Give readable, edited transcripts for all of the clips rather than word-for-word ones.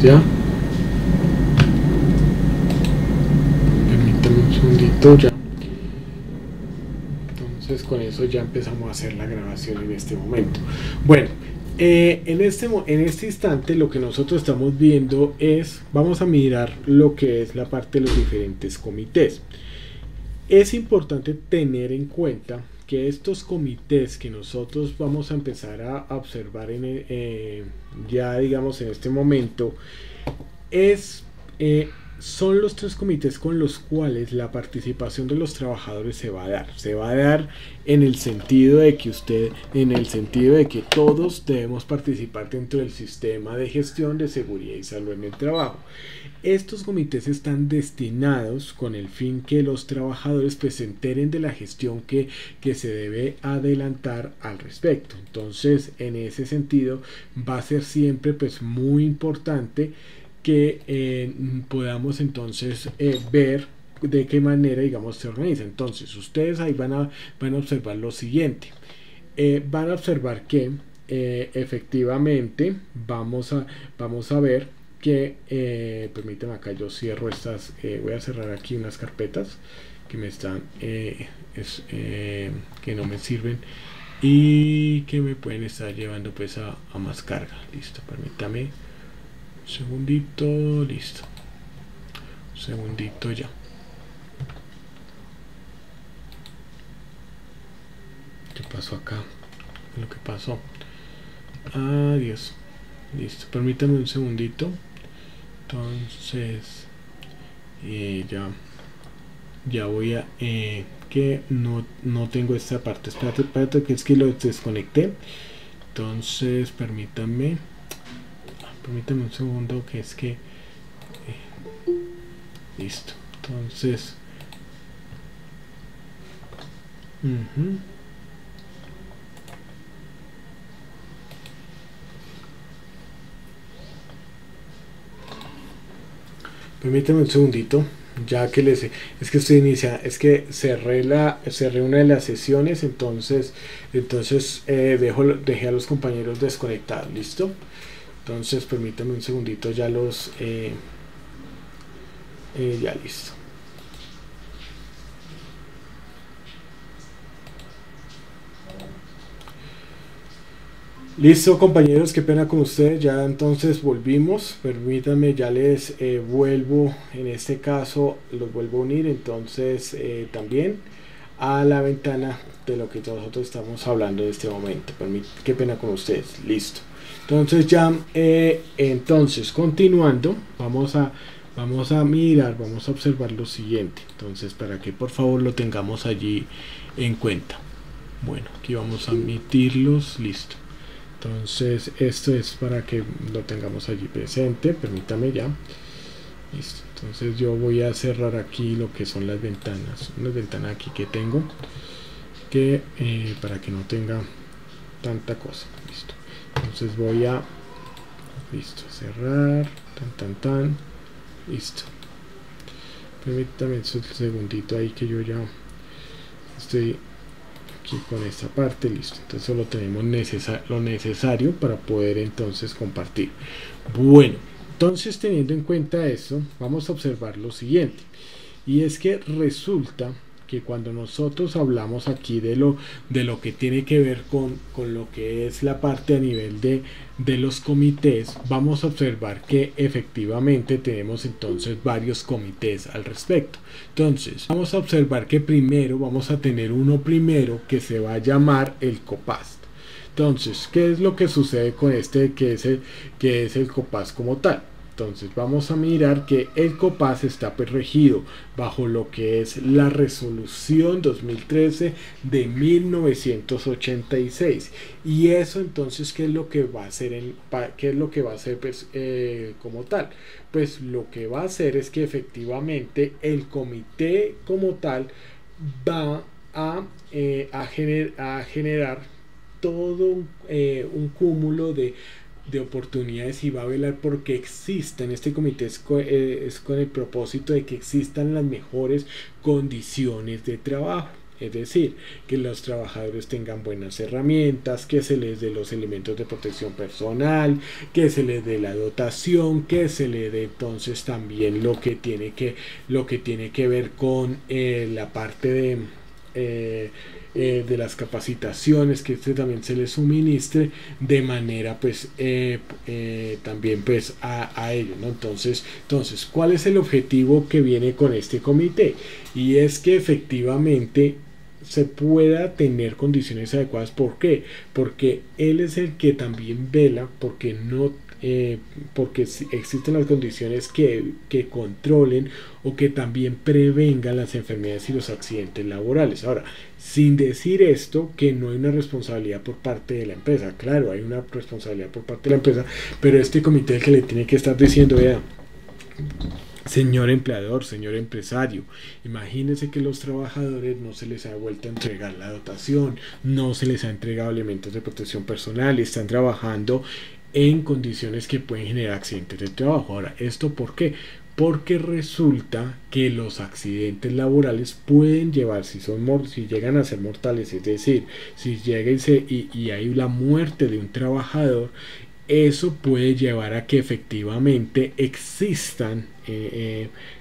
ya. Permítame un segundito ya. Entonces con eso ya empezamos a hacer la grabación en este momento. Bueno, en este instante lo que nosotros estamos viendo es, vamos a mirar lo que es la parte de los diferentes comités. Es importante tener en cuenta que estos comités que nosotros vamos a empezar a observar ya digamos en este momento son los 3 comités con los cuales la participación de los trabajadores se va a dar. Se va a dar en el sentido de que todos debemos participar dentro del sistema de gestión de seguridad y salud en el trabajo. Estos comités están destinados con el fin que los trabajadores pues se enteren de la gestión que se debe adelantar al respecto. Entonces, en ese sentido, va a ser siempre pues muy importante que podamos entonces ver de qué manera digamos se organiza. Entonces ustedes ahí van a observar lo siguiente, van a observar que efectivamente vamos a ver que permítanme acá yo cierro estas, voy a cerrar aquí unas carpetas que me están que no me sirven y que me pueden estar llevando pues a más carga. Listo, permítame segundito, listo, segundito ya. ¿Qué pasó acá? Lo que pasó. Adiós. Listo, permítame un segundito. Entonces ya voy a que no tengo esta parte. Espérate que es que lo desconecté. Entonces permítame un segundo, que es que listo. Entonces permítame un segundito, ya que es que cerré una de las sesiones, entonces dejé a los compañeros desconectados. Listo. Entonces permítame un segundito, ya ya listo. Listo, compañeros, qué pena con ustedes, ya entonces volvimos. Permítanme, ya les vuelvo, en este caso los vuelvo a unir entonces también a la ventana de lo que nosotros estamos hablando en este momento. Qué pena con ustedes. Listo. Entonces ya, entonces continuando, vamos a mirar, vamos a observar lo siguiente. Entonces, para que por favor lo tengamos allí en cuenta. Bueno, aquí vamos a emitirlos. Listo. Entonces esto es para que lo tengamos allí presente. Permítame ya. Listo. Entonces yo voy a cerrar aquí lo que son las ventanas. Una ventana aquí que tengo que para que no tenga tanta cosa. Listo. Entonces voy a cerrar. Tan. Listo. Permítame un segundito ahí que yo ya estoy aquí con esta parte. Listo. Entonces solo tenemos lo necesario para poder entonces compartir. Bueno, entonces teniendo en cuenta eso, vamos a observar lo siguiente, y es que resulta que cuando nosotros hablamos aquí de lo que tiene que ver con lo que es la parte a nivel de los comités, vamos a observar que efectivamente tenemos entonces varios comités al respecto. Entonces vamos a observar que primero vamos a tener uno primero que se va a llamar el COPAST. Entonces, ¿qué es lo que sucede con este que es el COPAST como tal? Entonces vamos a mirar que el COPAST está regido bajo lo que es la resolución 2013 de 1986, y eso entonces ¿qué es lo que va a hacer pues, como tal? Pues lo que va a hacer es que efectivamente el comité como tal va a generar todo un cúmulo de oportunidades, y va a velar porque existan. Este comité es con el propósito de que existan las mejores condiciones de trabajo. Es decir, que los trabajadores tengan buenas herramientas, que se les dé los elementos de protección personal, que se les dé la dotación, que se le dé entonces también lo que tiene que ver con la parte de las capacitaciones, que también se les suministre de manera pues también pues a ellos, ¿no? Entonces, ¿cuál es el objetivo que viene con este comité? Y es que efectivamente se pueda tener condiciones adecuadas. ¿Por qué? Porque él es el que también vela porque no porque existen las condiciones que controlen o que también prevengan las enfermedades y los accidentes laborales. Ahora, sin decir esto, que no hay una responsabilidad por parte de la empresa. Claro, hay una responsabilidad por parte de la empresa, pero este comité es el que le tiene que estar diciendo, vea, señor empleador, señor empresario, imagínense que los trabajadores no se les ha vuelto a entregar la dotación, no se les ha entregado elementos de protección personal, están trabajando en condiciones que pueden generar accidentes de trabajo. Ahora, ¿esto por qué? Porque resulta que los accidentes laborales pueden llevar, si llegan a ser mortales, es decir, si llega y hay la muerte de un trabajador, eso puede llevar a que efectivamente existan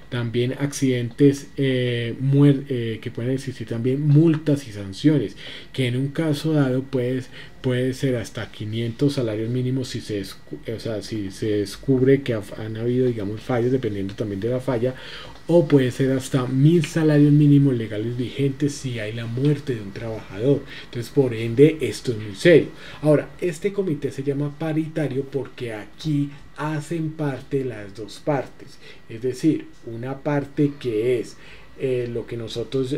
también accidentes, que pueden existir también multas y sanciones, que en un caso dado puede ser hasta 500 salarios mínimos si si se descubre que han habido, digamos, fallos, dependiendo también de la falla, o puede ser hasta 1000 salarios mínimos legales vigentes si hay la muerte de un trabajador. Entonces, por ende, esto es muy serio. Ahora, este comité se llama paritario porque aquí hacen parte las dos partes, es decir, una parte que es lo que nosotros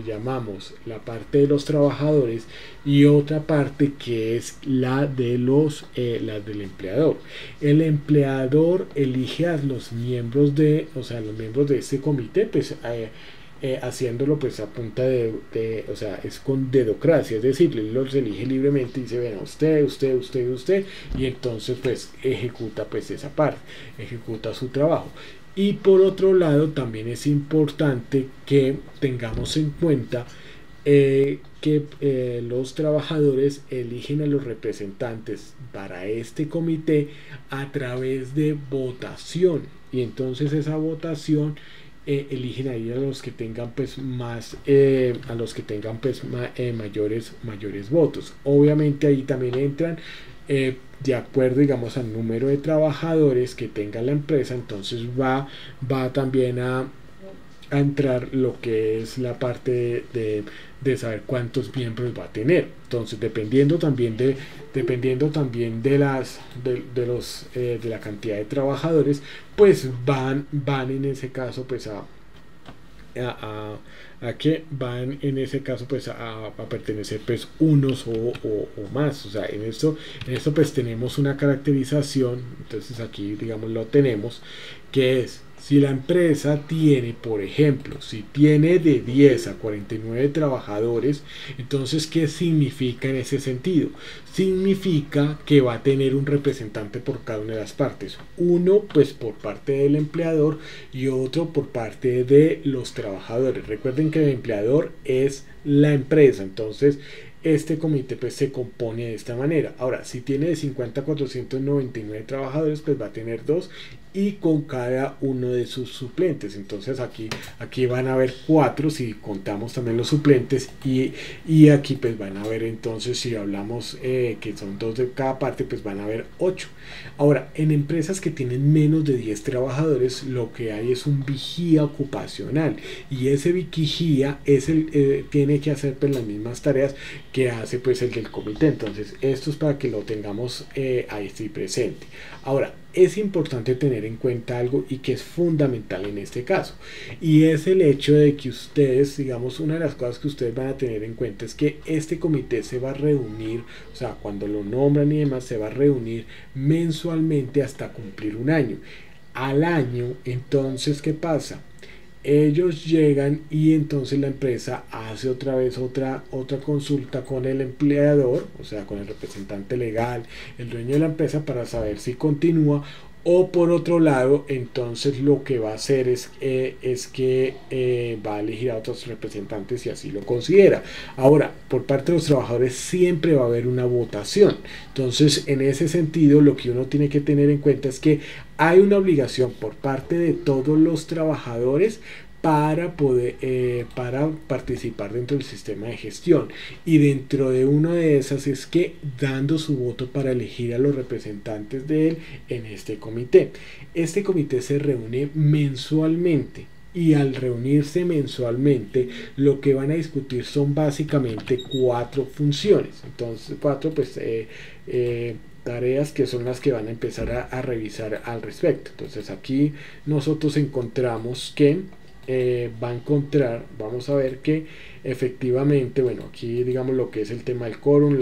llamamos la parte de los trabajadores y otra parte que es la de la del empleador. El empleador elige a los miembros los miembros de este comité, pues haciéndolo pues a punta es con dedocracia, es decir, él los elige libremente y dice, ven, usted, y entonces pues ejecuta pues esa parte, ejecuta su trabajo. Y por otro lado, también es importante que tengamos en cuenta que los trabajadores eligen a los representantes para este comité a través de votación, y entonces esa votación eligen ahí a los que tengan pues mayores votos. Obviamente ahí también entran de acuerdo, digamos, al número de trabajadores que tenga la empresa. Entonces va también a entrar lo que es la parte de saber cuántos miembros va a tener. Entonces, dependiendo también de la cantidad de trabajadores, pues van en ese caso pues a que van en ese caso pues a pertenecer pues unos o más. O sea, en esto pues tenemos una caracterización. Entonces aquí, digamos, lo tenemos, que es: si la empresa tiene, por ejemplo, si tiene de 10 a 49 trabajadores, entonces, ¿qué significa en ese sentido? Significa que va a tener un representante por cada una de las partes. Uno, pues, por parte del empleador y otro por parte de los trabajadores. Recuerden que el empleador es la empresa, entonces este comité pues se compone de esta manera. Ahora, si tiene de 50 a 499 trabajadores, pues va a tener dos, y con cada uno de sus suplentes. Entonces aquí van a haber 4 si contamos también los suplentes, y aquí pues van a haber, entonces, si hablamos que son 2 de cada parte, pues van a haber 8. Ahora, en empresas que tienen menos de 10 trabajadores, lo que hay es un vigía ocupacional, y ese vigía es tiene que hacer pues las mismas tareas que hace pues el del comité. Entonces, esto es para que lo tengamos ahí presente. Ahora, es importante tener en cuenta algo, y que es fundamental en este caso, y es el hecho de que ustedes, digamos, una de las cosas que ustedes van a tener en cuenta es que este comité se va a reunir, o sea, cuando lo nombran y demás, se va a reunir mensualmente hasta cumplir un año. Al año, entonces, ¿qué pasa? Ellos llegan y entonces la empresa hace otra vez otra consulta con el empleador, o sea, con el representante legal, el dueño de la empresa, para saber si continúa O por otro lado, entonces lo que va a hacer es que va a elegir a otros representantes si así lo considera. Ahora, por parte de los trabajadores siempre va a haber una votación. Entonces, en ese sentido, lo que uno tiene que tener en cuenta es que hay una obligación por parte de todos los trabajadores para participar dentro del sistema de gestión, y dentro de una de esas es que dando su voto para elegir a los representantes de él en este comité. Este comité se reúne mensualmente, y al reunirse mensualmente lo que van a discutir son básicamente 4 funciones. Entonces 4 tareas que son las que van a empezar a revisar al respecto. Entonces aquí nosotros encontramos que vamos a ver que efectivamente, bueno, aquí digamos lo que es el tema del quórum,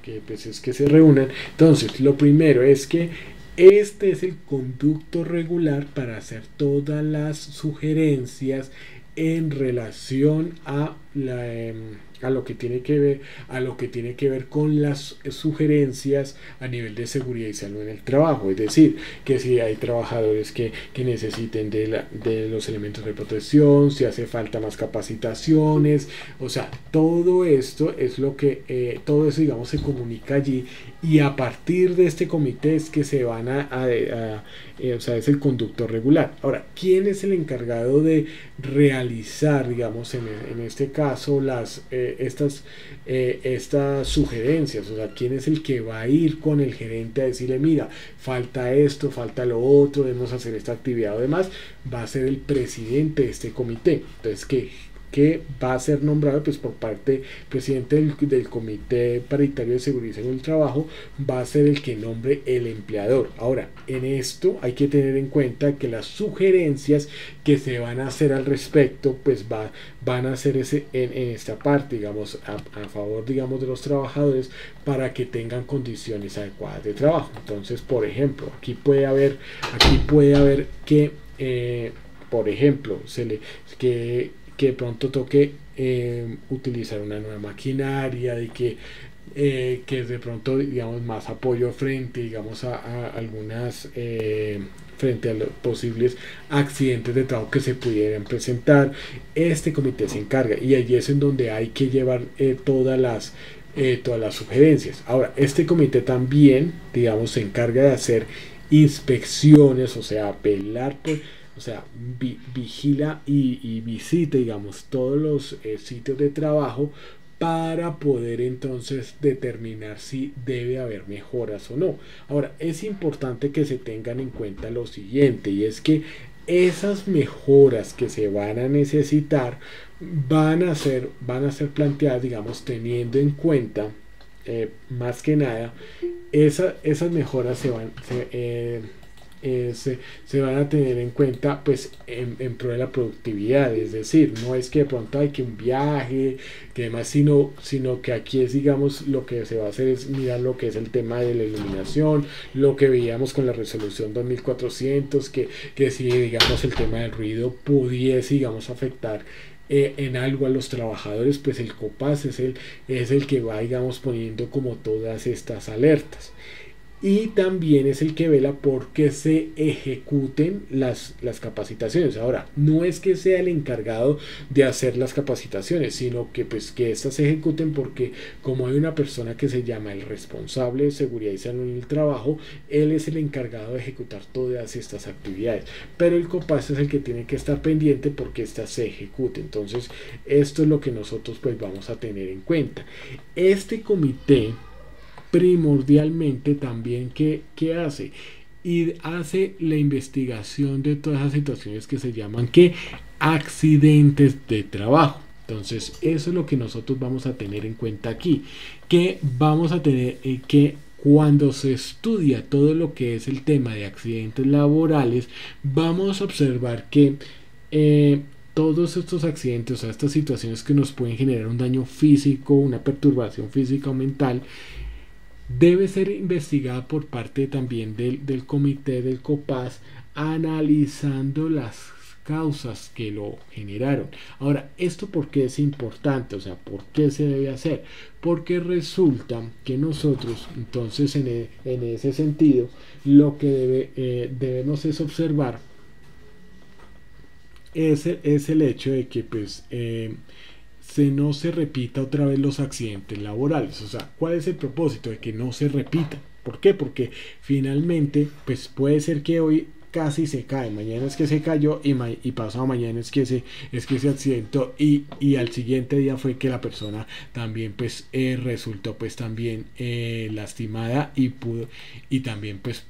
que pues es que se reúnan. Entonces, lo primero es que este es el conducto regular para hacer todas las sugerencias en relación a lo que tiene que ver con las sugerencias a nivel de seguridad y salud en el trabajo. Es decir, que si hay trabajadores que necesiten de los elementos de protección, si hace falta más capacitaciones, o sea, todo esto es lo que todo eso, digamos, se comunica allí, y a partir de este comité es que se van o sea, es el conducto regular. Ahora, ¿quién es el encargado de realizar, digamos, en este caso estas sugerencias? O sea, ¿quién es el que va a ir con el gerente a decirle, mira, falta esto, falta lo otro, debemos hacer esta actividad o demás? Va a ser el presidente de este comité. Entonces, que va a ser nombrado pues por parte del presidente del Comité Paritario de Seguridad en el Trabajo, va a ser el que nombre el empleador. Ahora, en esto hay que tener en cuenta que las sugerencias que se van a hacer al respecto pues van a ser en esta parte, digamos, a favor, digamos, de los trabajadores, para que tengan condiciones adecuadas de trabajo. Entonces, por ejemplo, aquí puede haber que por ejemplo, que de pronto toque utilizar una nueva maquinaria, de que de pronto, digamos, más apoyo frente, digamos, a algunas frente a los posibles accidentes de trabajo que se pudieran presentar. Este comité se encarga, y allí es en donde hay que llevar todas las sugerencias. Ahora, este comité también, digamos, se encarga de hacer inspecciones, o sea, velar por, o sea, vigila y visita, digamos, todos los sitios de trabajo, para poder entonces determinar si debe haber mejoras o no. Ahora, es importante que se tengan en cuenta lo siguiente, y es que esas mejoras que se van a necesitar van a ser planteadas, digamos, teniendo en cuenta más que nada esas mejoras se van a tener en cuenta pues en pro de la productividad. Es decir, no es que de pronto hay que un viaje que demás, sino que aquí es, digamos, lo que se va a hacer es mirar lo que es el tema de la iluminación, lo que veíamos con la resolución 2400, que si, digamos, el tema del ruido pudiese, digamos, afectar en algo a los trabajadores, pues el COPAS es el que va, digamos, poniendo como todas estas alertas, y también es el que vela por que se ejecuten las capacitaciones. Ahora, no es que sea el encargado de hacer las capacitaciones, sino que pues que estas se ejecuten, porque como hay una persona que se llama el responsable de seguridad y salud en el trabajo, él es el encargado de ejecutar todas estas actividades, pero el COPAS es el que tiene que estar pendiente porque estas se ejecuten. Entonces, esto es lo que nosotros pues vamos a tener en cuenta. Este comité primordialmente también ¿qué hace? Y hace la investigación de todas las situaciones que se llaman accidentes de trabajo. Entonces, eso es lo que nosotros vamos a tener en cuenta aquí, que vamos a tener que cuando se estudia todo lo que es el tema de accidentes laborales, vamos a observar que todos estos accidentes, o sea, estas situaciones que nos pueden generar un daño físico, una perturbación física o mental, debe ser investigada por parte también del comité del COPAS, analizando las causas que lo generaron. Ahora, ¿esto por qué es importante? O sea, ¿por qué se debe hacer? Porque resulta que nosotros, entonces, en ese sentido, lo que debemos es observar es el hecho de que pues no se repita otra vez los accidentes laborales. O sea, ¿cuál es el propósito? De que no se repita. ¿Por qué? Porque finalmente pues puede ser que hoy casi se cae, mañana es que se cayó y pasado mañana es que se accidentó y al siguiente día fue que la persona también pues resultó pues también lastimada y también pues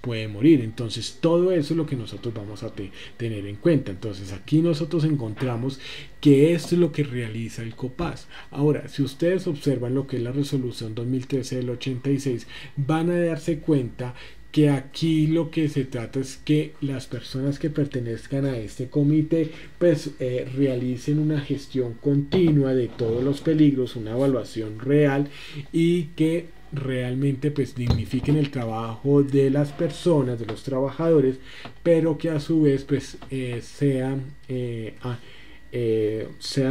puede morir. Entonces todo eso es lo que nosotros vamos a tener en cuenta. Entonces aquí nosotros encontramos que esto es lo que realiza el COPAS. Ahora, si ustedes observan lo que es la resolución 2013 del 86, van a darse cuenta que aquí lo que se trata es que las personas que pertenezcan a este comité pues realicen una gestión continua de todos los peligros, una evaluación real y que realmente pues dignifiquen el trabajo de las personas, de los trabajadores, pero que a su vez pues sea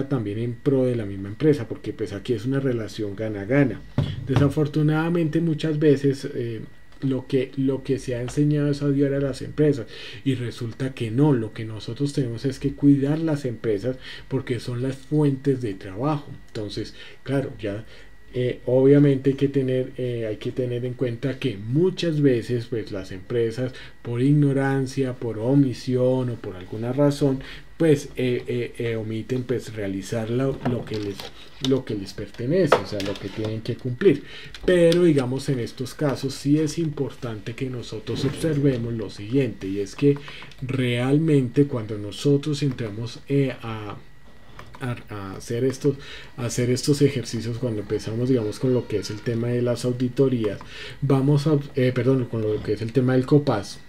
también en pro de la misma empresa, porque pues aquí es una relación gana-gana. Desafortunadamente muchas veces lo que se ha enseñado es odiar a las empresas y resulta que no, lo que nosotros tenemos es que cuidar las empresas porque son las fuentes de trabajo. Entonces, claro, ya obviamente hay que tener en cuenta que muchas veces pues las empresas por ignorancia, por omisión o por alguna razón pues omiten pues realizar lo que les pertenece, o sea, lo que tienen que cumplir. Pero digamos en estos casos sí es importante que nosotros observemos lo siguiente, y es que realmente cuando nosotros entramos a hacer estos ejercicios, cuando empezamos digamos con lo que es el tema de las auditorías, vamos a con lo que es el tema del COPAS,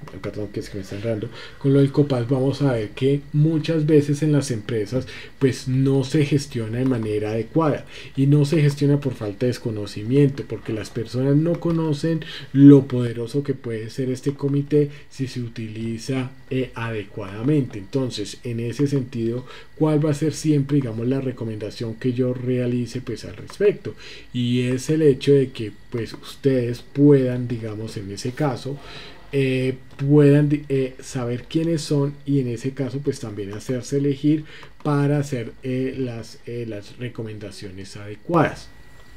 que es que me está enredando con lo del COPAS, vamos a ver que muchas veces en las empresas pues no se gestiona de manera adecuada y no se gestiona por falta de desconocimiento, porque las personas no conocen lo poderoso que puede ser este comité si se utiliza adecuadamente. Entonces en ese sentido, ¿cuál va a ser siempre digamos la recomendación que yo realice pues al respecto? Y es el hecho de que pues ustedes puedan digamos en ese caso puedan saber quiénes son y en ese caso pues también hacerse elegir para hacer las recomendaciones adecuadas.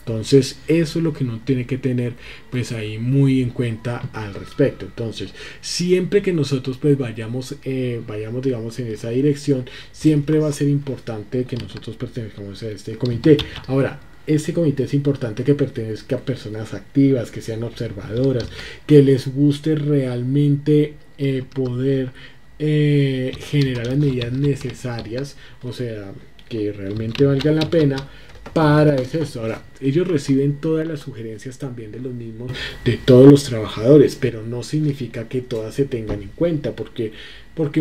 Entonces eso es lo que uno tiene que tener pues ahí muy en cuenta al respecto. Entonces siempre que nosotros pues vayamos digamos en esa dirección, siempre va a ser importante que nosotros pertenezcamos a este comité. Ahora, este comité es importante que pertenezca a personas activas, que sean observadoras, que les guste realmente poder generar las medidas necesarias, o sea, que realmente valgan la pena para eso. Ahora, ellos reciben todas las sugerencias también de los mismos, de todos los trabajadores, pero no significa que todas se tengan en cuenta, porque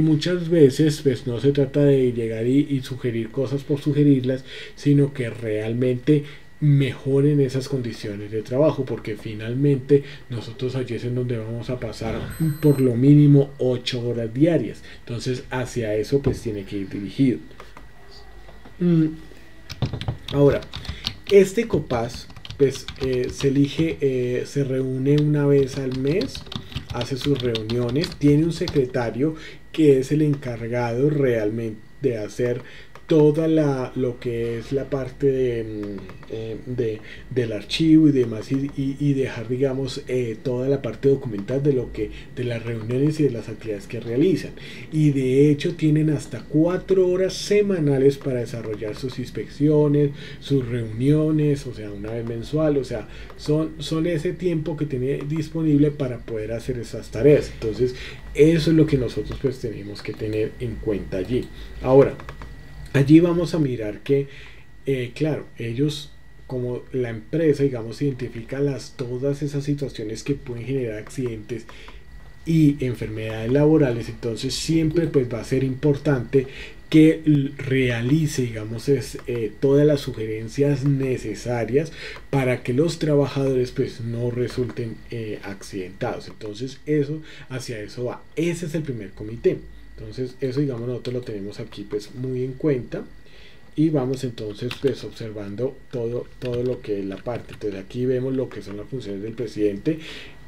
muchas veces pues no se trata de llegar y sugerir cosas por sugerirlas, sino que realmente mejoren esas condiciones de trabajo, porque finalmente nosotros allí es en donde vamos a pasar por lo mínimo 8 horas diarias. Entonces hacia eso pues tiene que ir dirigido. Ahora, este COPAS pues se elige, se reúne una vez al mes, hace sus reuniones, tiene un secretario que es el encargado realmente de hacer toda lo que es la parte del archivo y demás y dejar digamos toda la parte documental de las reuniones y de las actividades que realizan, y de hecho tienen hasta 4 horas semanales para desarrollar sus inspecciones, sus reuniones, o sea, una vez mensual, o sea, son ese tiempo que tiene disponible para poder hacer esas tareas. Entonces eso es lo que nosotros pues tenemos que tener en cuenta allí. Ahora, allí vamos a mirar que, claro, ellos como la empresa, digamos, identifica todas esas situaciones que pueden generar accidentes y enfermedades laborales. Entonces siempre pues va a ser importante que realice, digamos, todas las sugerencias necesarias para que los trabajadores pues no resulten accidentados. Entonces hacia eso va. Ese es el primer comité. Entonces eso, digamos, nosotros lo tenemos aquí pues muy en cuenta. Y vamos entonces pues observando todo lo que es la parte. Entonces aquí vemos lo que son las funciones del presidente,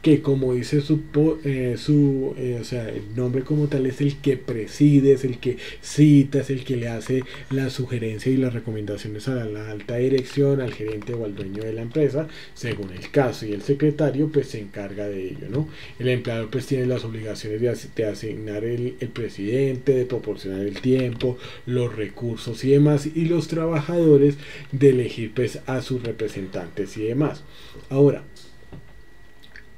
que como dice o sea, el nombre como tal es el que preside, es el que cita, es el que le hace la sugerencia y las recomendaciones a la alta dirección, al gerente o al dueño de la empresa, según el caso, y el secretario pues se encarga de ello, ¿no? El empleador pues tiene las obligaciones de asignar el presidente, de proporcionar el tiempo, los recursos y demás, y los trabajadores de elegir pues a sus representantes y demás. Ahora,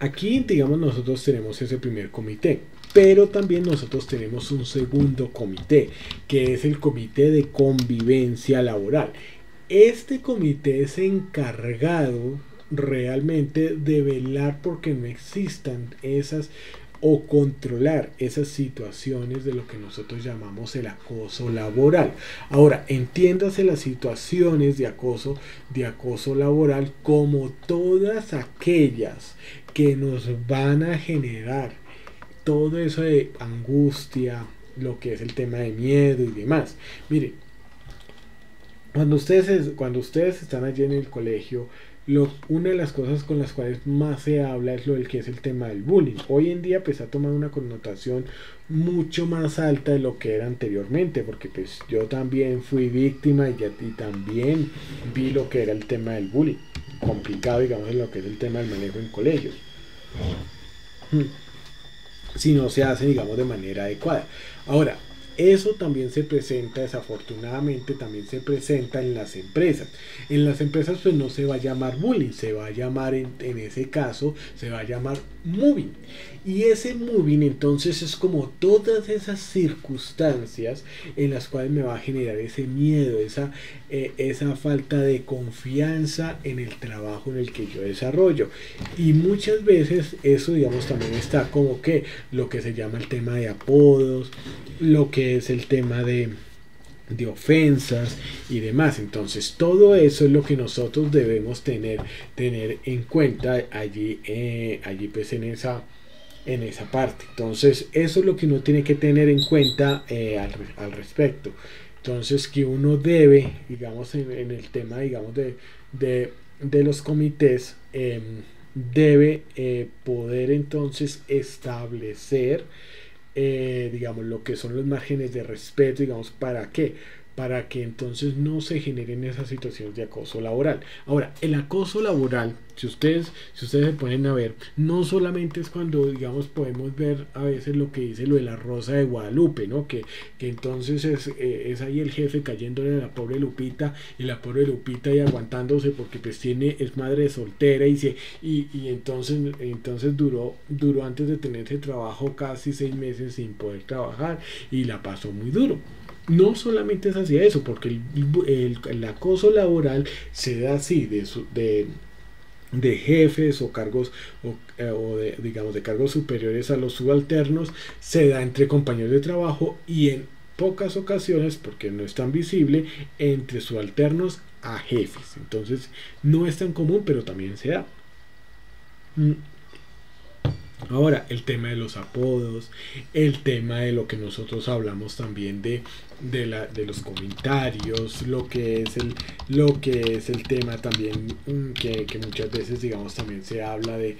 aquí, digamos, nosotros tenemos ese primer comité, pero también nosotros tenemos un segundo comité, que es el comité de convivencia laboral. Este comité es encargado realmente de velar porque no existan esas o controlar esas situaciones de lo que nosotros llamamos el acoso laboral. Ahora, entiéndase las situaciones de acoso laboral como todas aquellas que nos van a generar todo eso de angustia, lo que es el tema de miedo y demás. Miren, cuando ustedes están allí en el colegio, una de las cosas con las cuales más se habla es lo del que es el tema del bullying. Hoy en día pues ha tomado una connotación mucho más alta de lo que era anteriormente, porque pues yo también fui víctima y también vi lo que era el tema del bullying, complicado, digamos, en lo que es el tema del manejo en colegios, si no se hace, digamos, de manera adecuada. Ahora, eso también se presenta, desafortunadamente, también se presenta en las empresas. En las empresas pues no se va a llamar bullying, se va a llamar, en ese caso, se va a llamar moving. Y ese moving entonces es como todas esas circunstancias en las cuales me va a generar ese miedo, esa falta de confianza en el trabajo en el que yo desarrollo. Y muchas veces eso, digamos, también está como que lo que se llama el tema de apodos, lo que es el tema de ofensas y demás. Entonces todo eso es lo que nosotros debemos tener en cuenta allí pues en esa parte. Entonces eso es lo que uno tiene que tener en cuenta al respecto. Entonces que uno debe, digamos, en el tema, digamos, de los comités, debe poder entonces establecer digamos, lo que son los márgenes de respeto, digamos, ¿para qué? Para que entonces no se generen esas situaciones de acoso laboral. Ahora, el acoso laboral, si ustedes se ponen a ver, no solamente es cuando, digamos, podemos ver a veces lo que dice lo de la Rosa de Guadalupe, ¿no? Que entonces es ahí el jefe cayéndole a la pobre Lupita, y la pobre Lupita y aguantándose porque pues es madre soltera y entonces duró antes de tener ese trabajo casi 6 meses sin poder trabajar y la pasó muy duro. No solamente es hacia eso, porque el acoso laboral se da así de jefes o cargos digamos de cargos superiores a los subalternos, se da entre compañeros de trabajo y en pocas ocasiones, porque no es tan visible, entre subalternos a jefes. Entonces no es tan común, pero también se da. Ahora, el tema de los apodos, el tema de lo que nosotros hablamos también de los comentarios, lo que es el tema también que muchas veces, digamos, también se habla de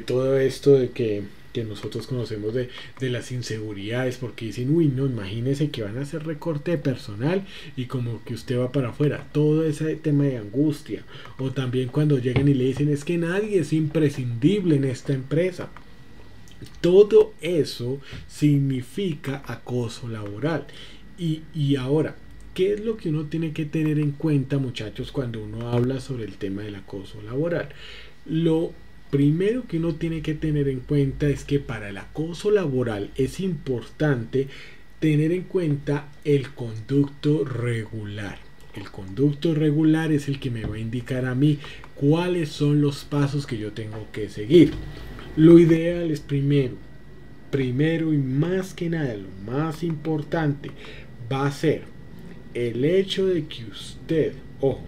todo esto de que nosotros conocemos de las inseguridades, porque dicen, uy, no, imagínese que van a hacer recorte de personal y como que usted va para afuera, todo ese tema de angustia. O también cuando llegan y le dicen, es que nadie es imprescindible en esta empresa. Todo eso significa acoso laboral. Y ahora, ¿qué es lo que uno tiene que tener en cuenta, muchachos, cuando uno habla sobre el tema del acoso laboral? Lo primero que uno tiene que tener en cuenta es que para el acoso laboral es importante tener en cuenta el conducto regular. El conducto regular es el que me va a indicar a mí cuáles son los pasos que yo tengo que seguir. Lo ideal es primero y más que nada, lo más importante va a ser el hecho de que usted, ojo,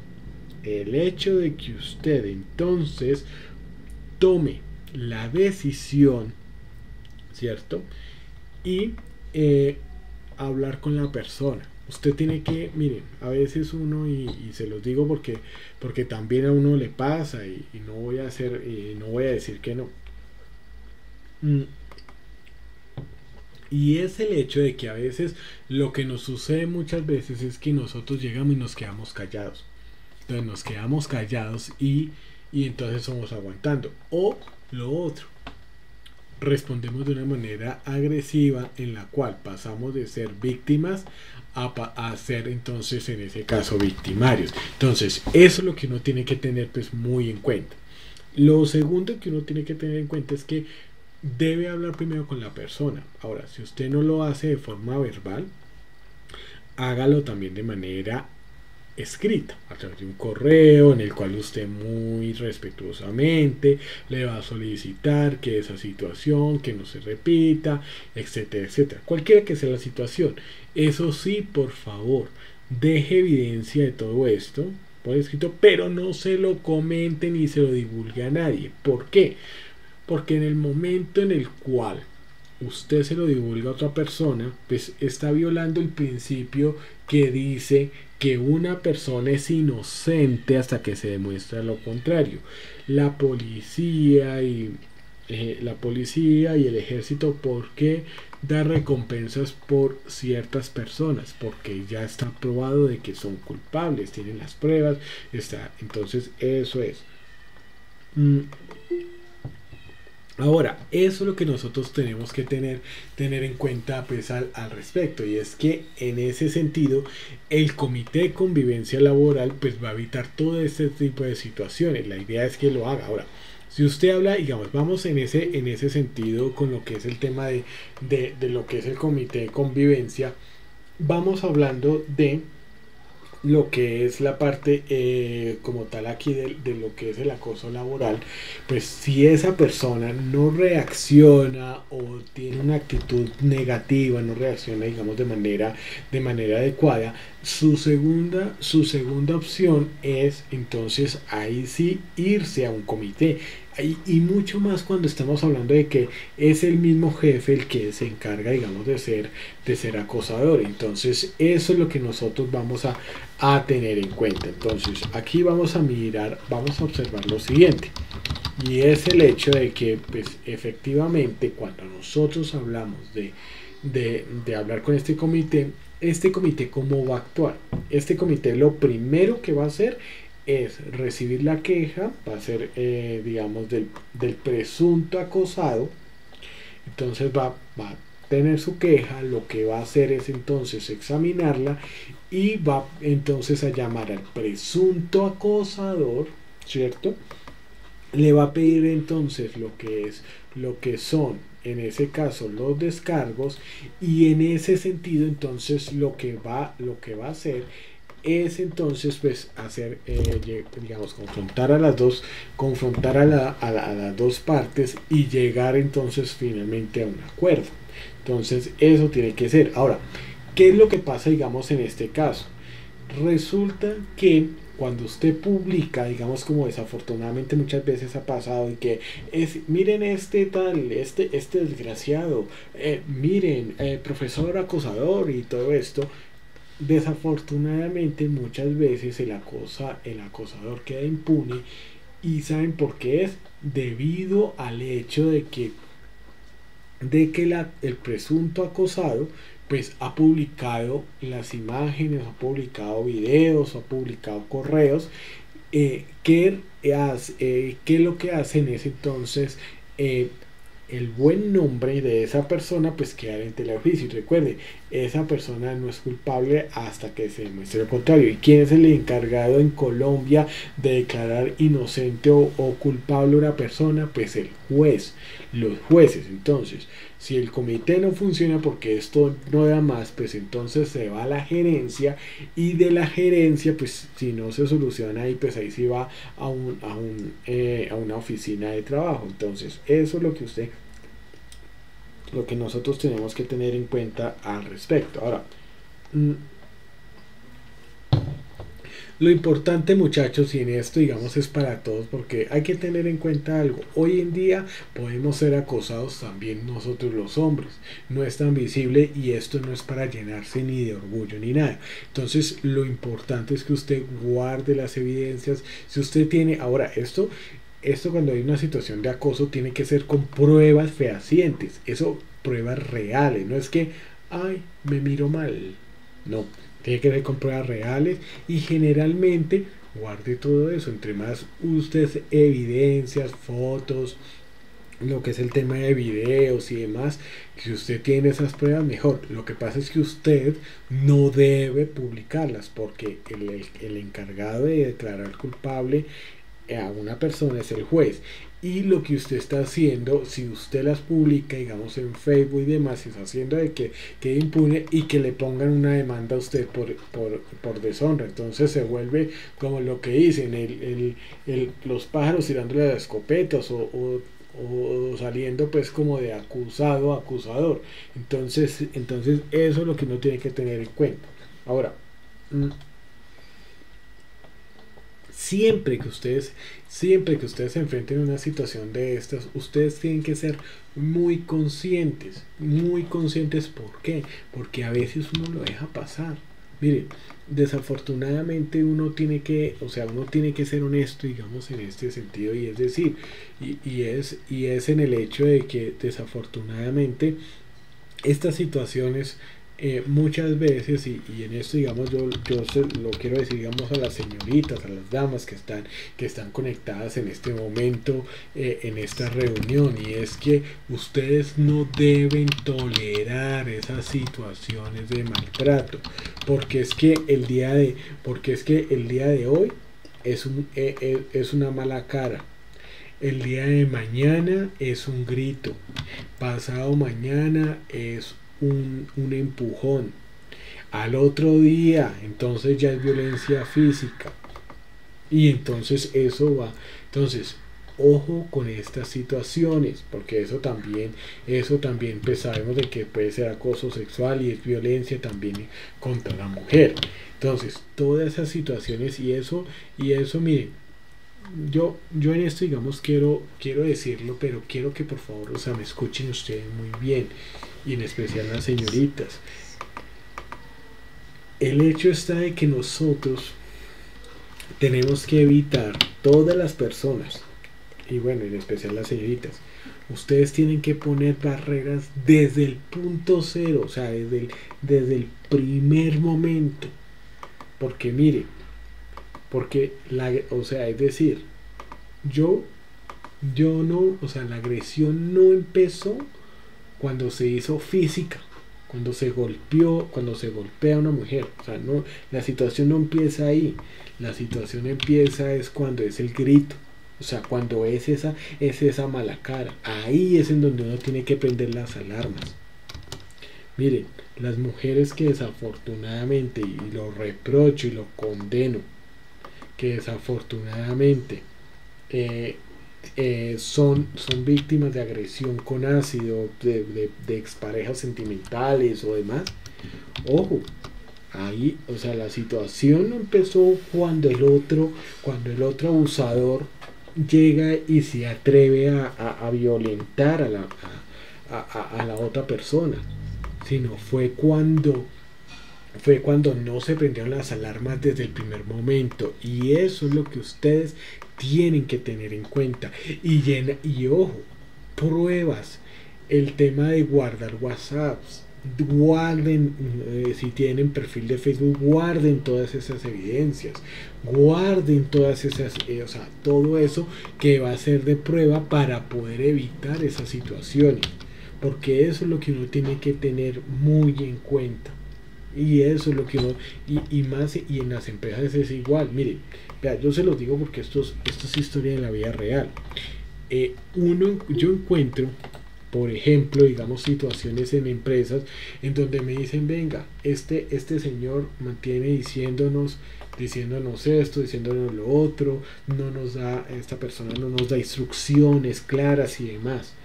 el hecho de que usted entonces tome la decisión, ¿cierto? y hablar con la persona. Usted tiene que, miren, a veces uno, y se los digo porque también a uno le pasa, y no voy a hacer, no voy a decir que no. Mm, Y es el hecho de que a veces lo que nos sucede muchas veces es que nosotros llegamos y nos quedamos callados. Entonces nos quedamos callados y entonces somos aguantando. O lo otro, respondemos de una manera agresiva en la cual pasamos de ser víctimas a ser entonces en ese caso victimarios. Entonces eso es lo que uno tiene que tener pues muy en cuenta. Lo segundo que uno tiene que tener en cuenta es que debe hablar primero con la persona. Ahora, si usted no lo hace de forma verbal, hágalo también de manera escrita, a través de un correo en el cual usted muy respetuosamente le va a solicitar que esa situación, que no se repita, etcétera, etcétera. Cualquiera que sea la situación. Eso sí, por favor, deje evidencia de todo esto por escrito, pero no se lo comente ni se lo divulgue a nadie. ¿Por qué? Porque en el momento en el cual usted se lo divulga a otra persona, pues está violando el principio que dice que una persona es inocente hasta que se demuestra lo contrario. La policía y el ejército, ¿por qué dar recompensas por ciertas personas? Porque ya está probado de que son culpables, tienen las pruebas, está. Entonces eso es. Ahora, eso es lo que nosotros tenemos que tener en cuenta pues, al respecto, y es que en ese sentido el comité de convivencia laboral pues va a evitar todo este tipo de situaciones. La idea es que lo haga. Ahora, si usted habla, digamos, vamos en ese sentido con lo que es el tema de lo que es el comité de convivencia, vamos hablando de lo que es la parte como tal aquí de lo que es el acoso laboral. Pues si esa persona no reacciona o tiene una actitud negativa, no reacciona digamos de manera adecuada, su segunda opción es entonces ahí sí irse a un comité. Y mucho más cuando estamos hablando de que es el mismo jefe el que se encarga digamos de ser acosador. Entonces eso es lo que nosotros vamos a tener en cuenta. Entonces aquí vamos a mirar, vamos a observar lo siguiente, y es el hecho de que pues efectivamente cuando nosotros hablamos de hablar con este comité cómo va a actuar. Este comité lo primero que va a hacer es recibir la queja, va a ser digamos del presunto acosado. Entonces va a tener su queja, lo que va a hacer es entonces examinarla y va entonces a llamar al presunto acosador, ¿cierto? Le va a pedir entonces lo que son en ese caso los descargos, y en ese sentido entonces lo que va a hacer es entonces pues hacer digamos confrontar a las dos partes y llegar entonces finalmente a un acuerdo. Entonces eso tiene que ser. Ahora, ¿qué es lo que pasa digamos en este caso? Resulta que cuando usted publica, digamos como desafortunadamente muchas veces ha pasado, y que es, miren este desgraciado, miren, profesor acosador y todo esto, desafortunadamente muchas veces el acosador queda impune. ¿Y saben por qué es? Debido al hecho de que el presunto acosado pues ha publicado las imágenes, ha publicado videos, ha publicado correos, que lo que hacen es entonces el buen nombre de esa persona pues quedar en tela de juicio. Y recuerde, esa persona no es culpable hasta que se demuestre lo contrario. ¿Y quién es el encargado en Colombia de declarar inocente o culpable a una persona? Pues el juez, los jueces. Entonces, si el comité no funciona porque esto no da más, pues entonces se va a la gerencia, y de la gerencia, pues si no se soluciona ahí, pues ahí sí va a una oficina de trabajo. Entonces, eso es lo que nosotros tenemos que tener en cuenta al respecto. Ahora, Lo importante, muchachos, y en esto digamos es para todos, porque hay que tener en cuenta algo. Hoy en día podemos ser acosados también nosotros los hombres. No es tan visible y esto no es para llenarse ni de orgullo ni nada. Entonces lo importante es que usted guarde las evidencias. Si usted tiene, ahora esto cuando hay una situación de acoso tiene que ser con pruebas fehacientes. Eso, pruebas reales. No es que, ay, me miro mal. No, tiene que ver con pruebas reales y generalmente guarde todo eso. Entre más usted evidencias, fotos, lo que es el tema de videos y demás, que usted tiene esas pruebas, mejor. Lo que pasa es que usted no debe publicarlas porque el encargado de declarar culpable a una persona es el juez, y lo que usted está haciendo, si usted las publica digamos en Facebook y demás, está haciendo de que quede impune y que le pongan una demanda a usted por deshonra. Entonces se vuelve como lo que dicen los pájaros tirándole las escopetas o saliendo pues como de acusado a acusador. Entonces eso es lo que uno tiene que tener en cuenta. Ahora, siempre que ustedes se enfrenten a una situación de estas, ustedes tienen que ser muy conscientes. ¿Por qué? Porque a veces uno lo deja pasar. Mire, desafortunadamente uno tiene que, uno tiene que ser honesto, digamos, en este sentido, y es decir, y es en el hecho de que desafortunadamente estas situaciones muchas veces, y en esto digamos yo lo quiero decir digamos a las señoritas, a las damas que están conectadas en este momento en esta reunión, y es que ustedes no deben tolerar esas situaciones de maltrato, porque es que el día de hoy es una mala cara. El día de mañana es un grito. Pasado mañana es un empujón. Al otro día, entonces ya es violencia física. Y entonces eso va. Entonces, ojo con estas situaciones, porque eso también pues sabemos de que puede ser acoso sexual y es violencia también contra la mujer. Entonces, todas esas situaciones y eso, miren, yo en esto digamos quiero decirlo, pero quiero que por favor me escuchen ustedes muy bien, y en especial las señoritas. El hecho está de que nosotros tenemos que evitar, todas las personas, y bueno, en especial las señoritas, ustedes tienen que poner barreras desde el punto cero, desde el primer momento, porque mire, es decir, yo no, la agresión no empezó cuando se hizo física, cuando se golpea a una mujer, no, la situación no empieza ahí, la situación empieza es cuando es el grito, cuando es esa mala cara, ahí es en donde uno tiene que prender las alarmas. Miren, las mujeres que desafortunadamente, y lo reprocho y lo condeno, que desafortunadamente son víctimas de agresión con ácido, de exparejas sentimentales o demás, ojo, ahí, la situación no empezó cuando el otro abusador llega y se atreve a violentar a la otra persona, sino fue cuando no se prendieron las alarmas desde el primer momento, y eso es lo que ustedes tienen que tener en cuenta. Y ojo, pruebas, el tema de guardar WhatsApps, guarden, si tienen perfil de Facebook, guarden todas esas evidencias, guarden todas esas, todo eso que va a ser de prueba para poder evitar esas situaciones, porque eso es lo que uno tiene que tener muy en cuenta. Y eso es lo que uno, y más, y en las empresas es igual. Miren, vea, yo se los digo porque esto es historia de la vida real. Yo encuentro, por ejemplo, digamos, situaciones en empresas en donde me dicen, venga, este señor mantiene diciéndonos esto, diciéndonos lo otro, esta persona no nos da instrucciones claras y demás.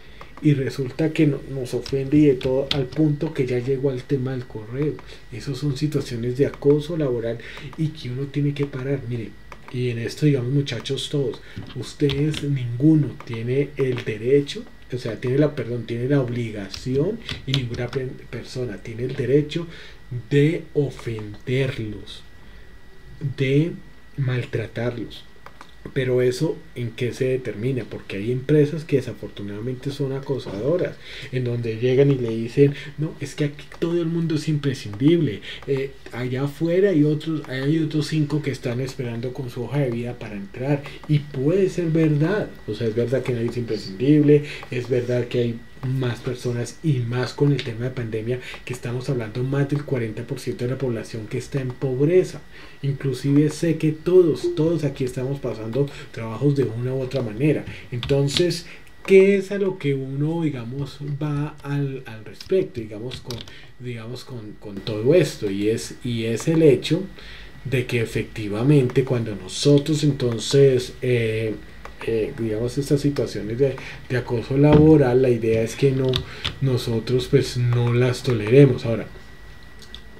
y resulta que nos ofende y de todo al punto que ya llegó al tema del correo. Esas son situaciones de acoso laboral y que uno tiene que parar. Mire, y en esto, digamos, muchachos, todos, ustedes, ninguno tiene el derecho, o sea, tiene la obligación, y ninguna persona tiene el derecho de ofenderlos, de maltratarlos. Pero eso en qué se determina, porque hay empresas que desafortunadamente son acosadoras, en donde llegan y le dicen, no, es que aquí todo el mundo es imprescindible, allá afuera hay otros 5 que están esperando con su hoja de vida para entrar, y puede ser verdad, o sea, es verdad que nadie es imprescindible, es verdad que hay más personas, y más con el tema de pandemia, que estamos hablando más del 40% de la población que está en pobreza. Inclusive sé que todos aquí estamos pasando trabajos de una u otra manera. Entonces, ¿qué es a lo que uno, digamos, va al respecto, con todo esto? Y es el hecho de que efectivamente cuando nosotros entonces digamos, estas situaciones de acoso laboral, la idea es que nosotros pues no las toleremos. Ahora,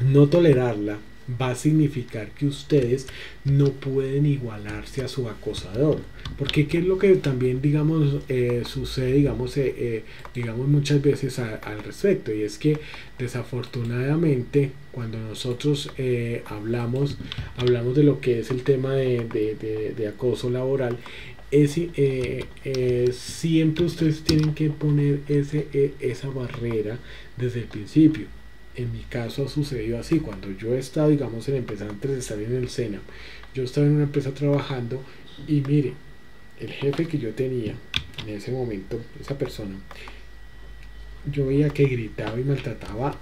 no tolerarla va a significar que ustedes no pueden igualarse a su acosador, porque qué es lo que también, digamos, sucede, digamos muchas veces al respecto, y es que desafortunadamente cuando nosotros hablamos de lo que es el tema de acoso laboral, siempre ustedes tienen que poner esa barrera desde el principio. En mi caso ha sucedido así. Cuando yo he estado, digamos, en la empresa, antes de estar en el SENA, yo estaba en una empresa trabajando, y mire, el jefe que yo tenía en ese momento, esa persona, yo veía que gritaba y maltrataba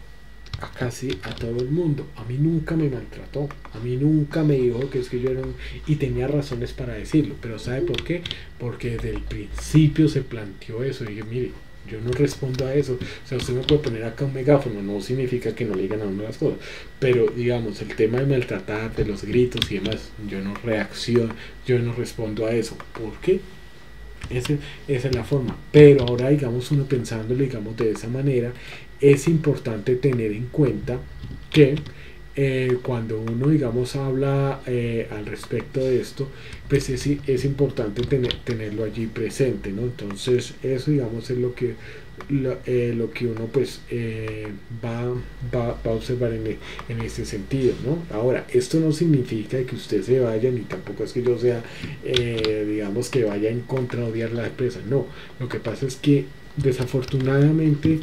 casi a todo el mundo. A mí nunca me maltrató, a mí nunca me dijo que es que yo era y tenía razones para decirlo, pero ¿sabe por qué? Porque desde el principio se planteó eso, y dije, mire, yo no respondo a eso. O sea, usted me puede poner acá un megáfono, no significa que no le digan a uno las cosas, pero digamos, el tema de maltratar, de los gritos y demás, yo no reacciono, yo no respondo a eso. ¿Por qué? Esa es la forma. Pero ahora, digamos, uno pensándolo, digamos, de esa manera, es importante tener en cuenta que cuando uno, digamos, habla al respecto de esto, pues es importante tenerlo allí presente, ¿no? Entonces, eso, digamos, es lo que uno pues va a observar en este sentido, ¿no? Ahora, esto no significa que usted se vaya, ni tampoco es que yo sea, digamos, que vaya en contra de odiar la empresa, no. Lo que pasa es que desafortunadamente